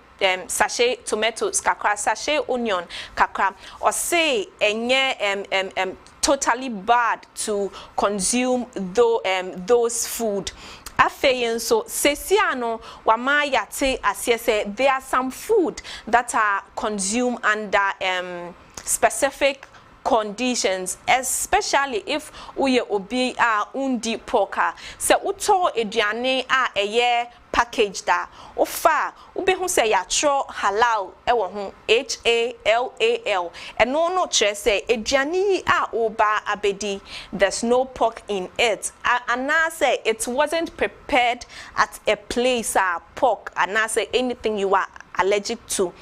sachet tomatoes kakra, sachet onion kakra, or say enye totally bad to consume those food. Afeyin so sesiano wama yate asiese there are some food that are consumed under specific conditions, especially if uye obi undi poka se uto eduane eye package da ofa ubehu se yatro halal ewo ho HALAL eno no chere se eduane oba abedi there's no pork in it and say it wasn't prepared at a place pork and say anything you are allergic to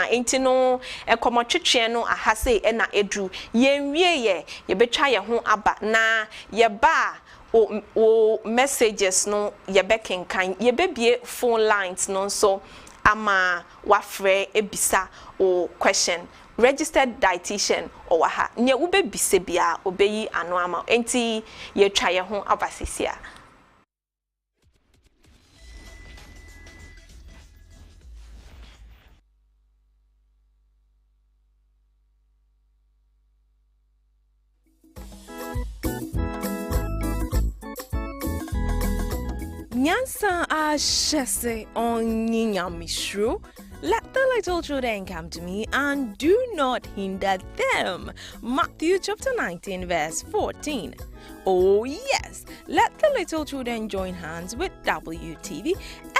enti no enkomotwetwe no ahase na edru yenwie ye betwa ye ho aba na ye ba o messages no ye bekenkan ye bebie phone lines no so ama wafre ebisa o question registered dietitian o waha nye wo bebise bia obeyi ano ama enti ye twa ye ho aba sisia. 𝗪𝗧𝗩𝗖𝗇 𝗪𝗓𝗩𝗘. Let the little children come to me and do not hinder them. Matthew chapter 19 verse 14. Oh yes, let the little children join hands with WTV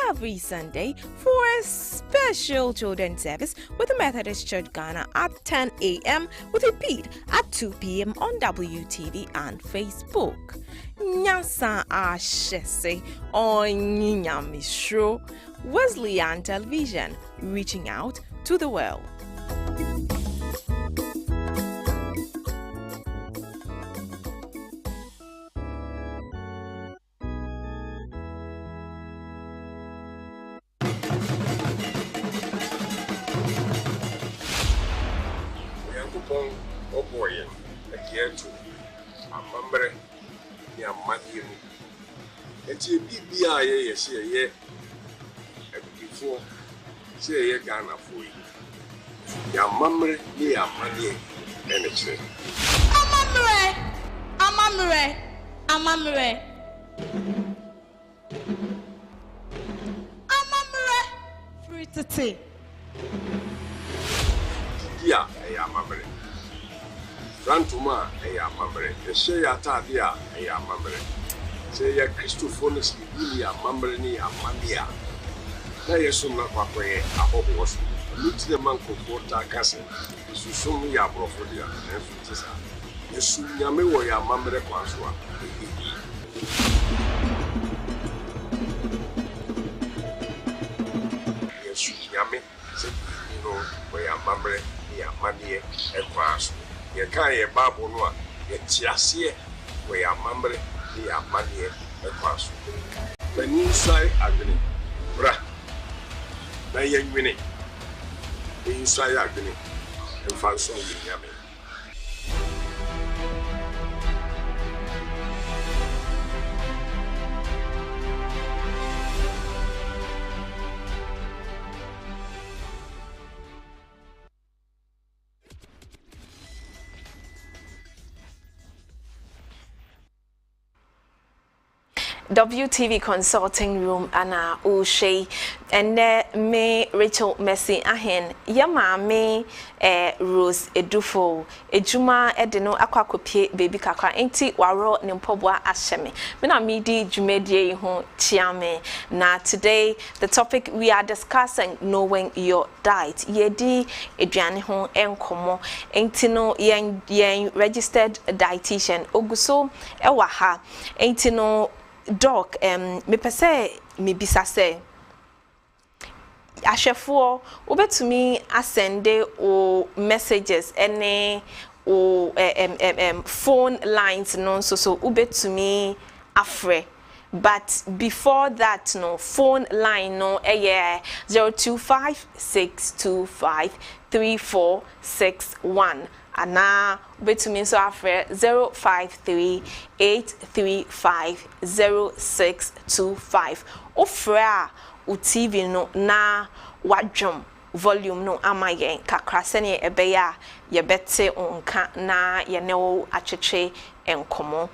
every Sunday for a special children's service with the Methodist Church Ghana at 10 a.m. with a beat at 2 p.m. on WTV and Facebook. 𝗪𝗧𝗩𝗘 𝗪𝗓𝗩𝗘. Wesleyan Television, reaching out to the world. Ghana for ya mamre ni ya manie ene amamre fritete ya amamre Rantuma eya mamre. She ya tadia eya mamre. Say ya Christophonis ni ya mamre ni ya mamia. Na yesu na kwakwe ahoboso. Luti de man comporta kase. Susum ya profodia. Enfutisa. Yesu nyame wo ya mamre kwanswa. Yesu nyame se no wo ya mamre ni ya mamie ekwanswa. Ye kan ye Bible no a ye tiase wo ya mamre ni ya mamie ekwanswa. Mani sai adwene bra na ye nwene inside agony and find some yummy. WTV Consulting Room ana 𝗪𝗪𝗩𝗂 and me 𝗪𝗪𝗩𝗘 Arhin yama me Rose edufo ejuma edeno akwakopie baby kakra enti waro ne mpobwa ahyeme me na medi dwumadie ho chiame na today the topic we are discussing knowing your diet yedi eduane ho enkomo enti no yen registered dietitian oguso ewa ha enti no Doc, me pese me bisase ahwefo obetumi asende o messages ene o phone lines no so obetumi afre but before that no phone line no 0256253461 ana betumi so afre 0538350625 ofra u TV no na wadwom volume no amayen kakra sene ebeya ye bete onka na ye ne wo atwetwe enkomo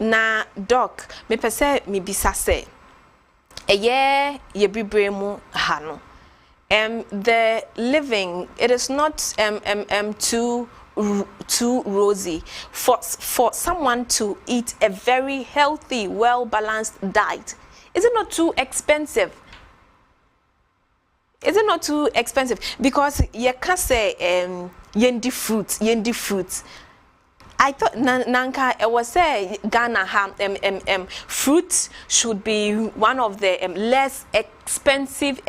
na doc me pese me bisase ye bibremu ha no the living it is not too rosy for someone to eat a very healthy, well-balanced diet. Is it not too expensive? Is it not too expensive? Because you can say yendi fruits. I thought Nanka I was say Ghana fruits should be one of the less expensive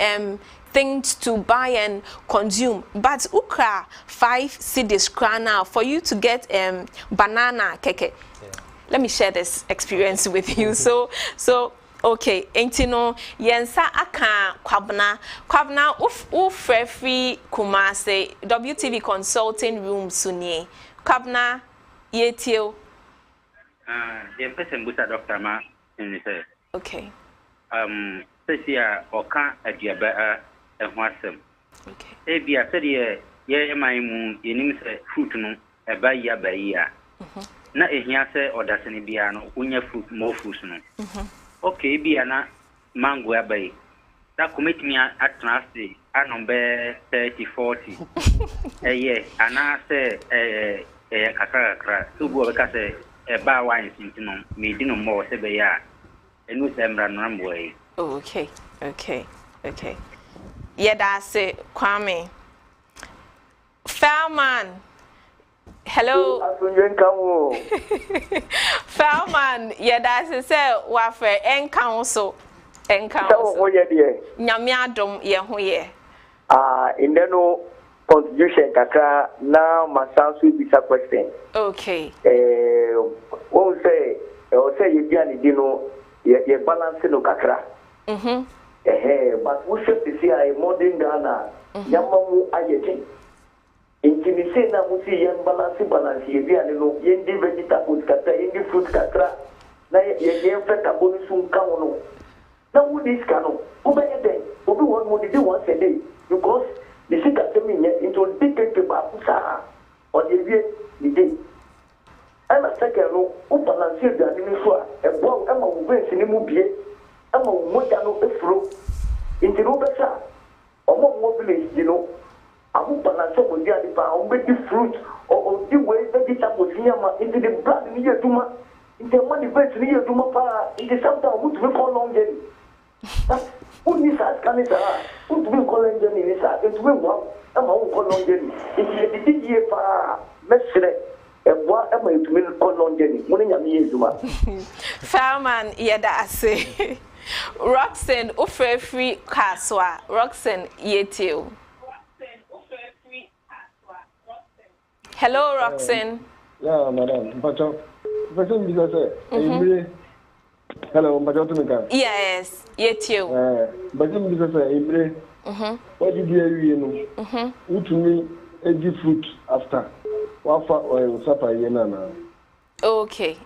things to buy and consume, but ukra 5 cedis krana for you to get banana keke. Yeah. Let me share this experience with you. So okay, entino yensa aka kwabna free Kumase WTV Consulting Room sunie kwabna yetio yen person buta Dr. Ma in say okay Sesia oka adiaba ehwasem okay ebia said ye maimu yenim say fruit no eba ya ba ya na ehia say odasene bia no unya fruit more fruits no okay bia na mango abai that commit me atna say anombe 30-40 yeah ana say kakra so go be ka say eba wine sintino me di no more say be ya enu semra no amboy. Oh, okay. Yeah, that's it. Kwame. Fairman. Hello. Fairman. Yeah, that's it. Say, wafre en council. Nyamiadom ye ho ye. In the no constitution kakra now my sound will be question. Okay. Won't say you can dino ye balance no kakra. But we should see a modern Ghana. Yamamu ayeti. Intimisi na musi yen balance ye no yendi vegetables katra yendi fruit katra na ye feta bonus unkawono. Now who this cano? Who be then? Who be one more once a day? Because the sick at me into dictate to Bapusa or the day. I'm a second no who balance the animal a bomb Emma who went in the movie. Emma who went down a fro into Rubesa or more village, you know. abu balance mo dia di pa o be di fruit o di way vegetables nyama into the blood ni ye duma into money veg ni ye duma pa into sometimes we to call long journey uni sa kanisa we to call long journey ni sa it we wa ama we call long journey it di ye pa mesre eboa ama it we call long journey mo ni nyame ye duma Fireman yeda ase Roxanne Ofrefri Kaswa Roxanne Yetio. Hello Roxanne. Yeah, madam. But because hello, madam. Yes, Yetio. But because what did you know? To me, a good fruit after wafa or supper yenana. Okay.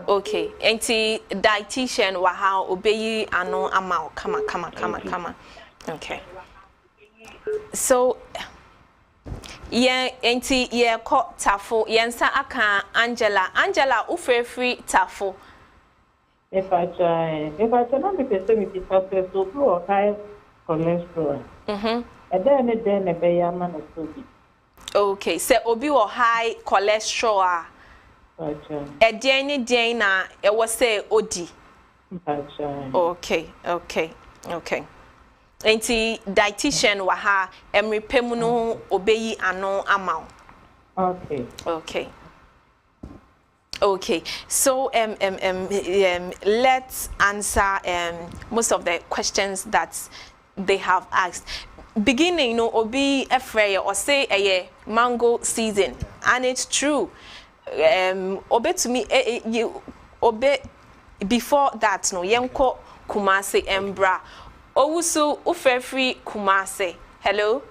Enti dietitian wa ha obeyi ano ama kama. Okay. So enti ko tafo yensa aka Angela ufrefri tafo. If I try not because me tafo so pro high cholesterol. And then be yama na so. Okay, so obi wo high cholesterol. Edian na e was say odi. Okay. Enti dietitian wa ha emrepem no obeyi ano ama. Okay. So let's answer most of the questions that they have asked. Beginning no obi efrey or say a mango season, and it's true. Obe to me you obe before that no yenko Kumase embra owusu ufrefri Kumase. Hello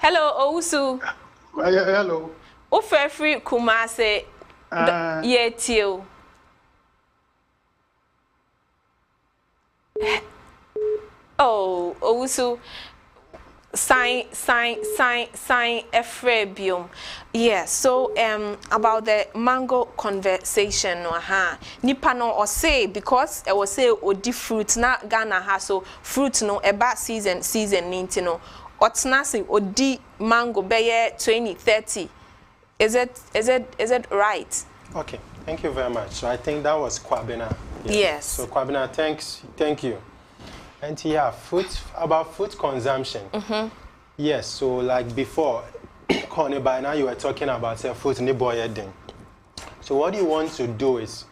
owusu. Hello Ufrefri Kumase yetio. Oh owusu sign efrebium. Yeah, so about the mango conversation nipa no or say because I was say odi fruit na Ghana ha so fruit no eba season ninti no otna say odi mango beye 2030. Is it right? Okay, thank you very much. So I think that was Kwabena. Yes. So Kwabena, thank you. And yeah, about food consumption. Yes, so like before, by now you were talking about fruit in the boyeding. So what you want to do is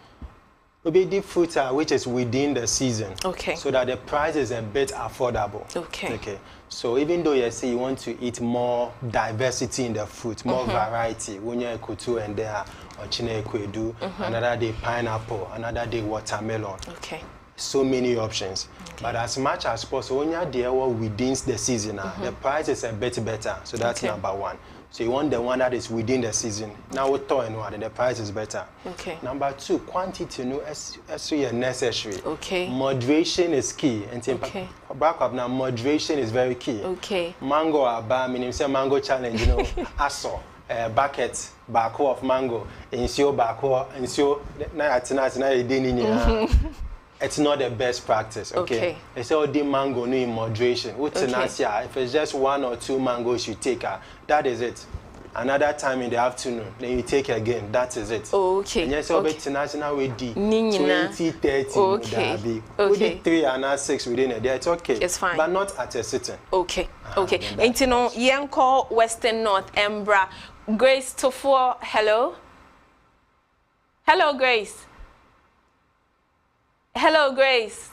maybe the fruit which is within the season. Okay. So that the price is a bit affordable. Okay. So even though you say you want to eat more diversity in the fruit, more variety, when you're kutu and there or chine kwedu, another day pineapple, another day watermelon. Okay. So many options. But as much as possible, when you're there within the season, the price is a bit better. So that's number one. So you want the one that is within the season. Now we're talking about the price is better. Okay. Number two, quantity no as necessary. Okay. Moderation is key. And back up now, moderation is very key. Okay. Mango aba, meaning say mango challenge, you know, aso. Bucket bako of mango, insio bako, insio na it's not the best practice, okay? It's all the mango no in moderation. If it's just 1 or 2 mangoes you take, that is it. Another time in the afternoon, then you take again, that is it. Okay. And yes, we 20, 30, okay. Okay. 3 and 6 within a day, it's okay. It's fine. But not at a sitting. Okay. And you know, Yanko, Western North, Embra, Grace Tofo, hello? Hello, Grace. Hello, Grace.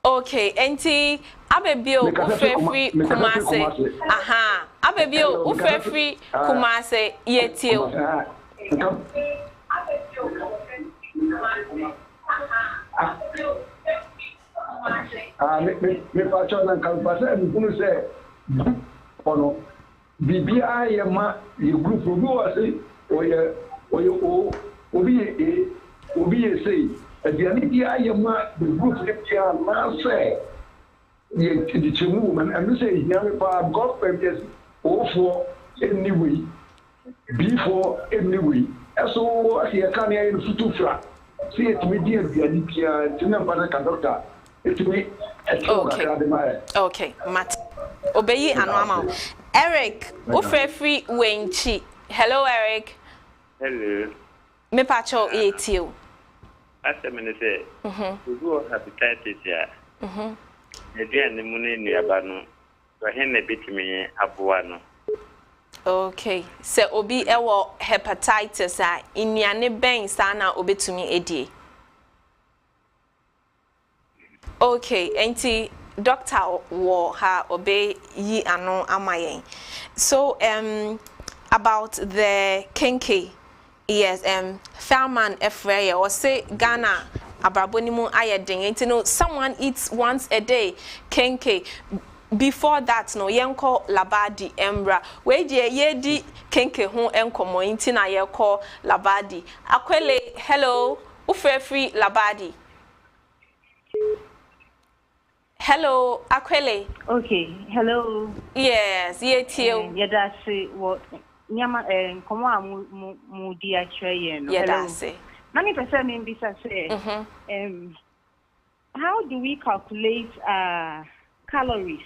Okay, enti abebio ufrefri Kumase. Aha, abebio ufrefri Kumase yetio. Me pacho na kalpasa mbunu se ono bibia ye ma ye group obi wase oye obi say aduane bia ye ma the group ne bia na say ye tidichemu man and say nyame pa god purpose for anyway before anyway so here can ye futu fra see it media aduane bia tinna pa ka doctor Okay, Matt. Obey Anwama. Eric, Ofrefri Wenchi. Hello, Eric. Hello. Me pacho you. As a minister, we go hepatitis here. Again, the money near Bano. For him, a bit me abuano. Okay, so obi ewo hepatitis in yane ben sana obi to me edi. Okay, enti doctor wo ha obe yi ano amayen. So about the kenke, yes, Fairman Efreye or say Ghana abrabonimu ayeding. Enti no someone eats once a day kenke. Before that, no yenko labadi embra. We ye di kenke hon enkomo inti na yeko labadi. Akwele, hello, ufrefri labadi. Hello, Akwele. Okay, hello. Yes, ye tio. Yedase what nyama komo mu di atwe no. Yedase. Na me pese me bisa say how do we calculate calories?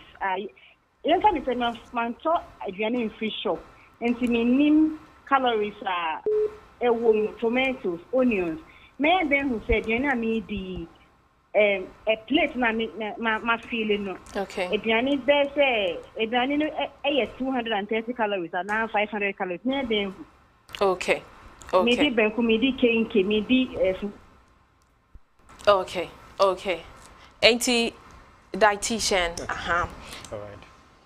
Yes, I say man to aduane in free shop. Enti minim calories tomatoes, onions. Me then who said you know me the a plate ma feeling no. Okay. Aduane there say aduane no 230 calories and now 500 calories. Me then okay. Okay. Me di benku me di kenke me di okay. Okay. Enti dietitian. All right.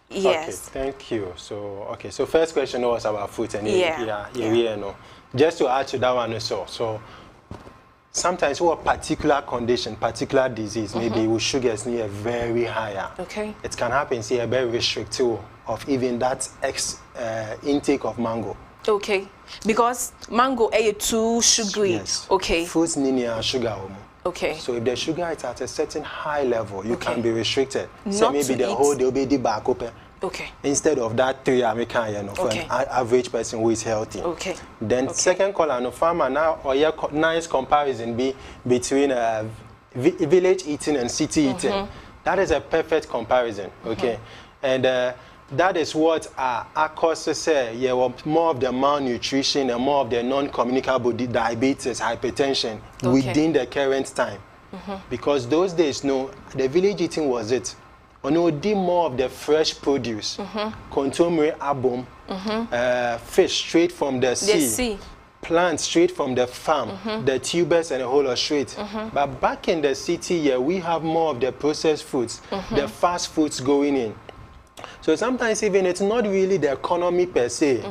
Yes. Okay, thank you. So first question was about food and no. Just to add to that one so sometimes what particular condition, particular disease, maybe with sugars near very higher. Okay. It can happen see a very restrictive of even that intake of mango. Okay. Because mango is too sugary. Yes. Okay. Fruits need sugar. Okay. So if the sugar is at a certain high level, you can be restricted. So Not maybe the whole day will be the back open. Okay. Instead of that 3 American, for an average person who is healthy. Okay. Then second color, no farmer now or nice comparison be between village eating and city eating. That is a perfect comparison. Okay. And that is what our causes say. More of the malnutrition and more of the non-communicable diabetes, hypertension within the current time. Because those days, no, the village eating was it. Did more of the fresh produce, contemporary album, fish straight from the sea, plants straight from the farm, the tubers and the whole of straight. But back in the city, we have more of the processed foods, the fast foods going in. So sometimes even it's not really the economy per se,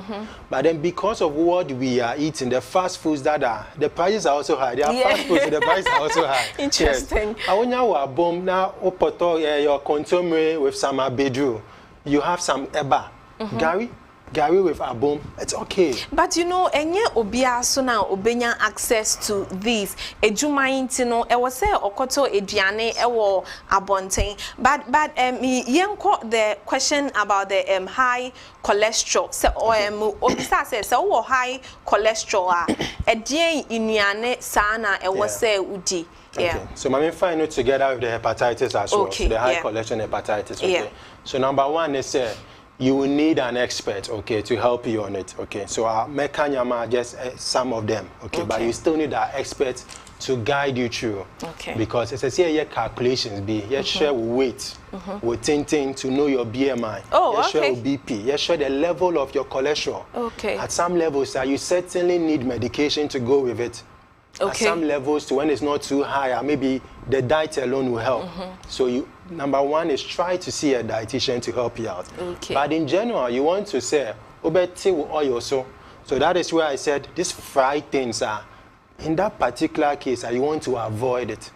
but then because of what we are eating, the fast foods that are, the prices are also high. They are fast foods, so the prices are also high. Interesting. Yes. And when you are bomb now, your contemporary with some bedroom, you have some eba, Gary with a bomb, it's okay. But you know, enye obia so now obenya access to these. Ejuma intino, e was say okoto ediane ewo abonten. But yenko the question about the high cholesterol. Se obisa say so high cholesterol edien inuane sana e was say udi. Okay. So my find it together with the hepatitis as well. So the high cholesterol hepatitis. Okay. So number one is you will need an expert, okay, to help you on it, okay. So mekanyama just some of them, okay, but you still need an expert to guide you through, okay. Because it says here calculations be, share weight, with tinting to know your BMI, share BP, share the level of your cholesterol. Okay. At some levels, you certainly need medication to go with it. Okay. At some levels, to when it's not too high, maybe the diet alone will help. So number one is try to see a dietitian to help you out. Okay. But in general, you want to say, obeti with oil so that is where I said these fried things are. In that particular case, you want to avoid it.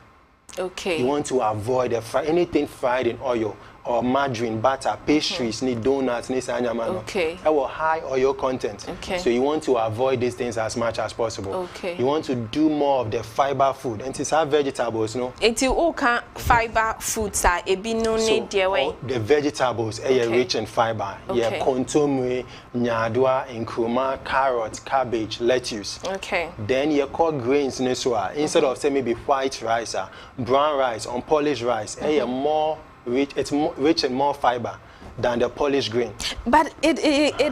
Okay. You want to avoid anything fried in oil. or margarine, butter, pastries, need donuts, need sanyamano. Okay. High oil content. Okay. So you want to avoid these things as much as possible. Okay. You want to do more of the fiber food. And it's our vegetables, no? It's all kind fiber foods are the vegetables are rich in fiber. Yeah, kontomire, nyadwa, nkruma, carrot, cabbage, lettuce. Okay. Then you call grains instead of say maybe white rice, brown rice, unpolished rice, more rich. It's more rich in more fiber than the polished grain. But it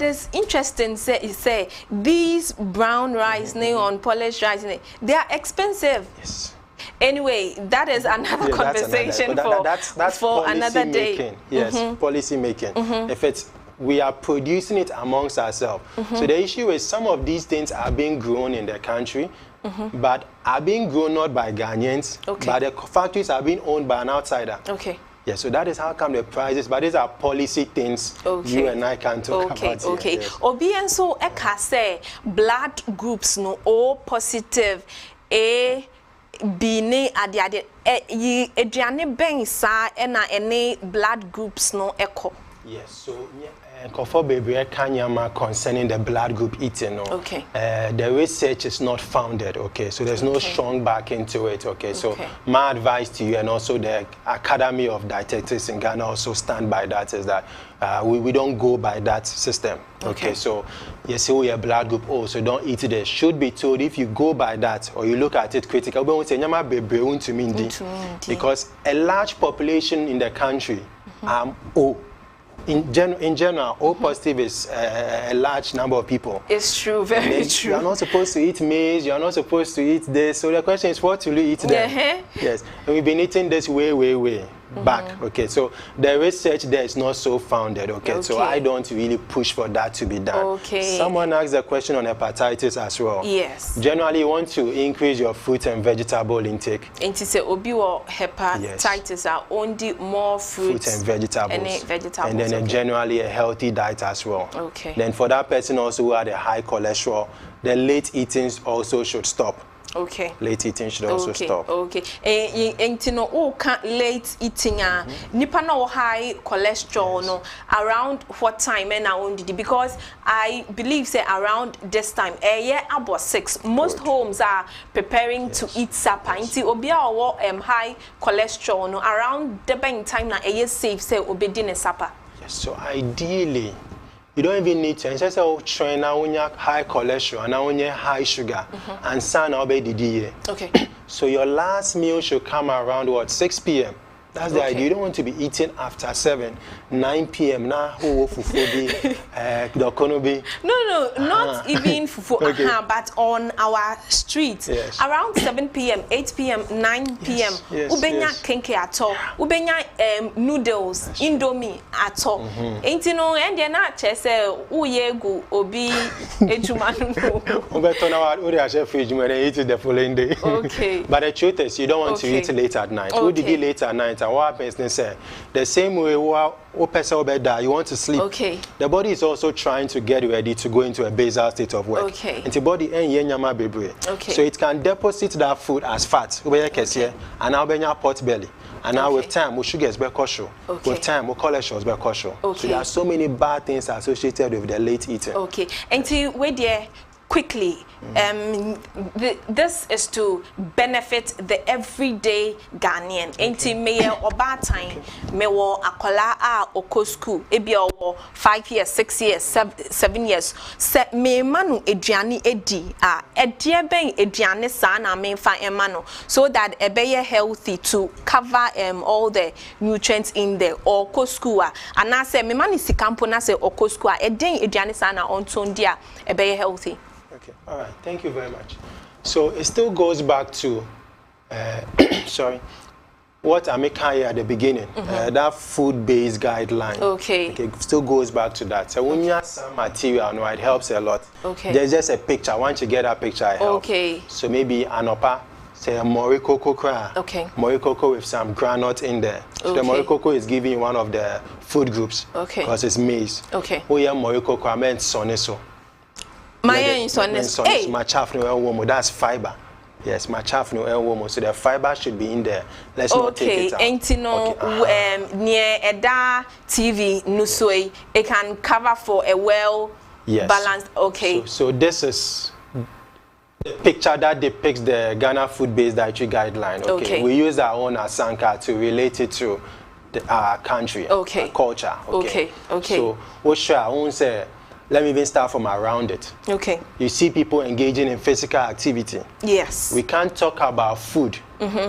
is interesting say these brown rice, unpolished rice, they are expensive. Yes. Anyway, that is another conversation that's for another day. Making. Yes, policy making. If it's we are producing it amongst ourselves. So the issue is some of these things are being grown in the country, but are being grown not by Ghanaians, but the factories are being owned by an outsider. Okay. Yeah, so that is how come the prices, but these are policy things you and I can talk about. Okay. Yes. Obi and so eka say blood groups no O positive A B ne ade yi eduane ben sa na ene blood groups no echo. Yes, so concerning the blood group eating, no? Okay. The research is not founded, okay? So there's no strong back into it, okay? So my advice to you, and also the Academy of Dietetics in Ghana also stand by that, is that we don't go by that system, okay? So you say we have blood group O, so don't eat it. Should be told if you go by that or you look at it critically, because a large population in the country O. In general, O positive is a large number of people. It's true, very true. You're not supposed to eat maize, you're not supposed to eat this. So the question is, what will you eat then? Yes, and we've been eating this way back. Okay, so the research there is not so founded. Okay, so I don't really push for that to be done. Okay. More asked a question on hepatitis as well. Yes. Generally, you want to increase your fruit and vegetable intake. And to say obi or hepatitis are only more fruit and vegetables. And then generally a healthy diet as well. Okay. Then for that person also who had a high cholesterol, the late eating also should stop. Okay. Late eating should also stop. Okay. No late eating nipa no high cholesterol no around what time and only because I believe say around this time about 6 most homes are preparing to eat supper nti obi a high cholesterol no around the bang time na safe say obi di ne supper. Yes, so ideally you don't even need to. Just say train now when you high cholesterol and now when you high sugar and sun obey. Okay. So your last meal should come around what 6 p.m. That's the idea. You don't want to be eating after 7, 9 p.m. Now fufu No, not even fufu. But on our street around 7 p.m., 8 p.m., 9 p.m. Ubenya kenke ato, ubenya noodles, indomie ato. Ain't you know? And then I say uyegu obi ejumanu. Ubeto na uri ashe fridge when they eat it the following day. Okay. But the truth is, you don't want to eat late at night. Who did eat late at night? And what happens? They say the same way you want to sleep. Okay. The body is also trying to get ready to go into a basal state of work. Okay. And the body okay. So it can deposit that food as fat. Okay. And now be pot belly. And now with time, we sugar is be cautious. With time, we cholesterol is be cautious. Okay. So there are so many bad things associated with the late eating. Okay. And to wait there quickly, this is to benefit the everyday Ghanaian. Enti meye oba time me wo akola a okosku ebi owo 5 years, 6 years, 7 years. Se me manu eduane edi a edie ben eduane sa na me fa emano so that ebeye healthy to cover all the nutrients in there or okosku a ana se me manu sikampo na se okosku a eden eduane sa na ontondia ebeye healthy. Okay, all right, thank you very much. So it still goes back to, sorry, what Amika here at the beginning, that food-based guideline. Okay. Okay, still goes back to that. So when you have some material, no, it helps a lot. Okay. There's just a picture. Once you get that picture, it helps. Okay. So maybe anopa, say a morikoko kra. Okay. Morikoko with some granite in there. So the morikoko is giving you one of the food groups. Okay. Because it's maize. Okay. Oh yeah, morikoko, I meant soneso. My son is that's fiber. Yes, my chaff no woman, so the fiber should be in there. Let's not take it out. Near Eda TV Nusoi, it can cover for a well balanced. Okay. So this is the picture that depicts the Ghana food-based dietary guideline. Okay. We use our own asanka to relate it to our country, our culture. Okay. So what should I won't say? Let me even start from around it. Okay. You see people engaging in physical activity. Yes. We can't talk about food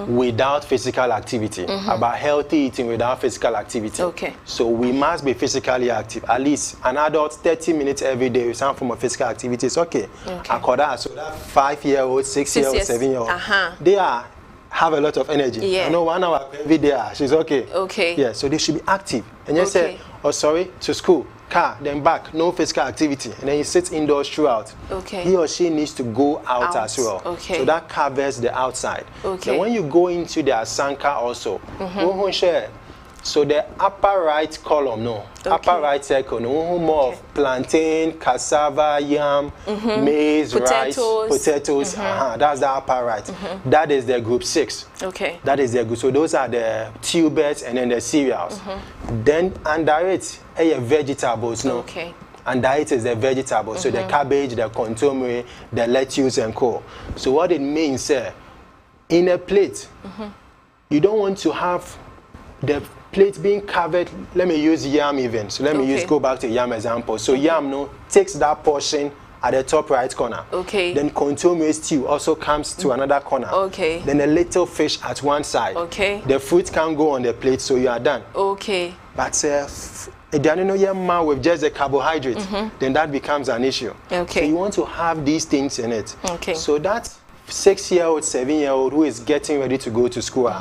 without physical activity, about healthy eating without physical activity. Okay. So we must be physically active. At least an adult 30 minutes every day with some form of physical activity is okay. According so that 5-year-old, 6-year-old, 7-year-old, they have a lot of energy. Yeah. I know 1 hour every day, she's okay. Okay. Yeah, so they should be active. And you say, oh sorry, to school. Car, then back, no physical activity, and then he sits indoors throughout. Okay. He or she needs to go out as well. Okay. So that covers the outside. Okay. Then when you go into the asanka also, so the upper right column, upper right circle, more of plantain, cassava, yam, maize, rice, potatoes. That's the upper right. That is the group 6. Okay. That is the group. So those are the tubers and then the cereals. Then under it, vegetables. Okay. Under it is the vegetables. So the cabbage, the contomere, the lettuce and co. So what it means, in a plate, you don't want to have the plate being covered. Let me use yam even. So let me go back to yam example. So yam takes that portion at the top right corner. Okay. Then contomere stew also comes to another corner. Okay. Then a little fish at one side. Okay. The fruit can go on the plate, so you are done. Okay. But with just the carbohydrate, then that becomes an issue. Okay. So you want to have these things in it. Okay. So that 6-year-old, 7-year-old who is getting ready to go to school,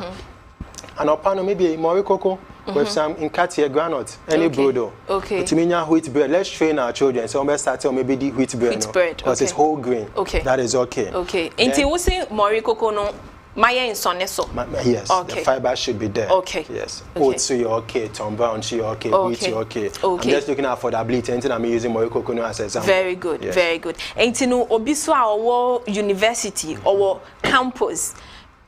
and upon maybe morikoko with some incatia granite, any brodo. Okay. To mean wheat bread. Let's train our children. So let's start maybe the wheat bread. Because it's whole grain. Okay. That is okay. Okay. Until we see morikoko no. Yes, the fiber should be there. Okay. Yes. Oats, you're okay. Tom Brown, you're okay. Wheat, you're okay. I'm just looking at affordability. And I'm using morikoko as an example. Very good. Yes. Very good. And to know, obiso our university or campus.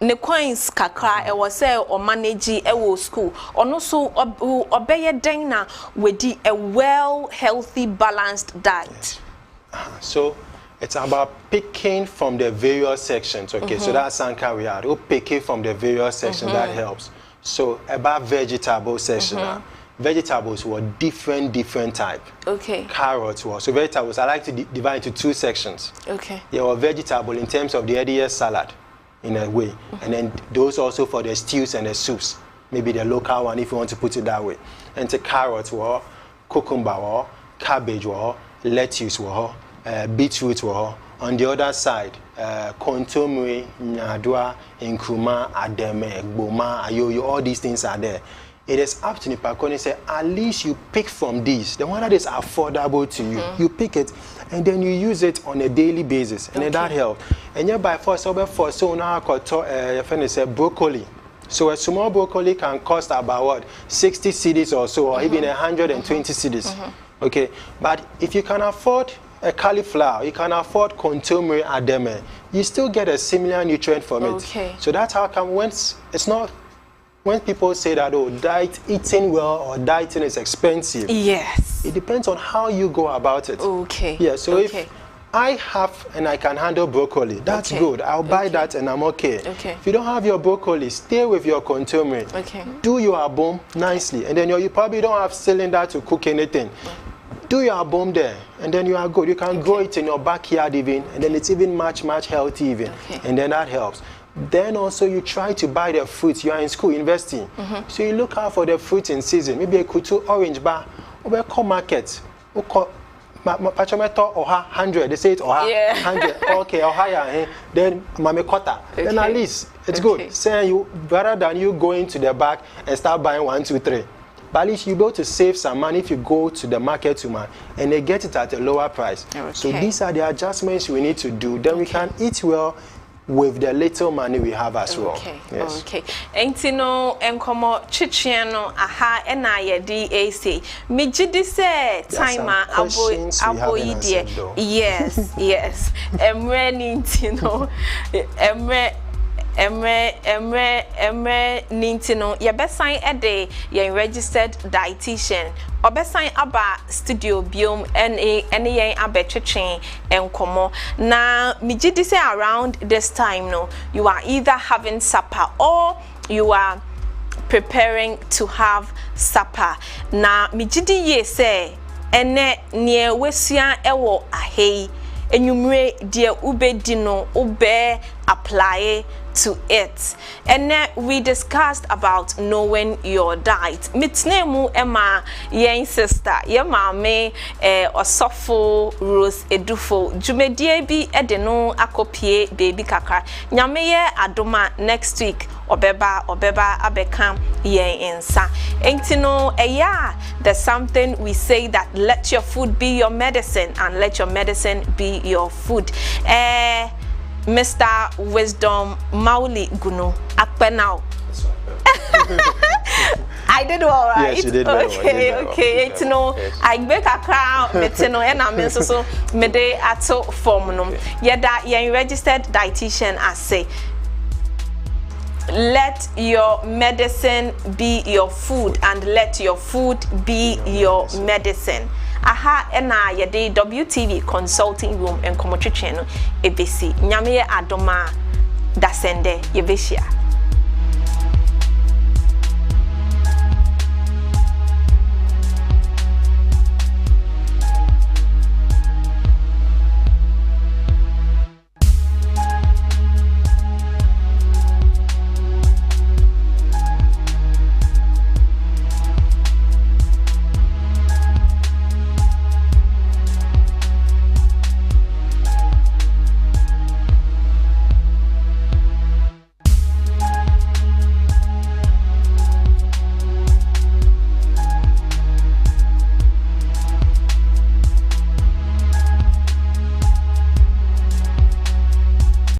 Ne coins kakra e was say or manage e school or also obey dina with a well healthy balanced diet. So it's about picking from the various sections. Okay, so that's Sanka we are picking from the various sections that helps. So about vegetable section. Vegetables were different type. Okay. Carrots were. So vegetables I like to divide into 2 sections. Okay. There were vegetable in terms of the EDS salad. In a way, and then those also for the stews and the soups, maybe the local one if you want to put it that way. And the carrots were, cucumber were, cabbage were, lettuce were, beetroot were. On the other side, contomere, nyadwa, nkruma, ademe, gboma, ayoyo, all these things are there. It is up to Nipakoni say at least you pick from these, the one that is affordable to you. You pick it and then you use it on a daily basis, and then that helps. And you by force over for so now your friend say broccoli. So a small broccoli can cost about what 60 cedis or so, or even 120 cedis. Okay, but if you can afford a cauliflower, you can afford contomere ademe, you still get a similar nutrient from it. Okay. So that's how come when people say that, oh, eating well or dieting is expensive. Yes. It depends on how you go about it. Okay. Yeah, so if I have and I can handle broccoli, that's good. I'll buy that and I'm okay. Okay. If you don't have your broccoli, stay with your contomere. Okay. Do your abom nicely. And then you probably don't have cylinder to cook anything. Do your abom there, and then you are good. You can grow it in your backyard even, and then it's even much healthy even. And then that helps. Then also you try to buy the fruits. You are in school investing, so you look out for the fruits in season. Maybe a kutu orange bar, or call market, or call pachometo or 100. They say it or 100. Okay, or higher. Then mame kota. Then at least it's good. Say you rather than you going to the back and start buying 1, 2, 3. But at least you'll be able to save some money if you go to the market and they get it at a lower price. So these are the adjustments we need to do. Then we can eat well. with the little money we have as well. Yes. Okay. Entino enkomo chichiano aha ena yedi AC. Mijidi se timer aboyi die. Yes, yes. Emre nintino. Emre nintino. Ye besign ede ye registered dietitian. Obesign aba studio biom any yen abe chichen enkomo. Na mijidi say around this time no, you are either having supper or you are preparing to have supper. Na mijidi ye say ene nie wesia ewo ahei enyumre die ube dino ube apply to it. And then we discussed about knowing your diet. Mitnemu Emma yen sister ye mame osofo Rose Edufo jumedie bi edeno akopie baby kakra nyame ye adoma next week obeba abekam yen insa entino there's something we say that let your food be your medicine and let your medicine be your food. Mr. Wisdom Mauli Gunu Akpenau. I did all right. Yes, you did well. Okay. It's no. I make a crown. Metino and I'm so mede ato formum. Yeda you registered dietitian as say. Let your medicine be your food and let your food be your medicine. Aha ena yede WTV consulting room and komochiche no ebesi nyame adoma dasende yebeshia.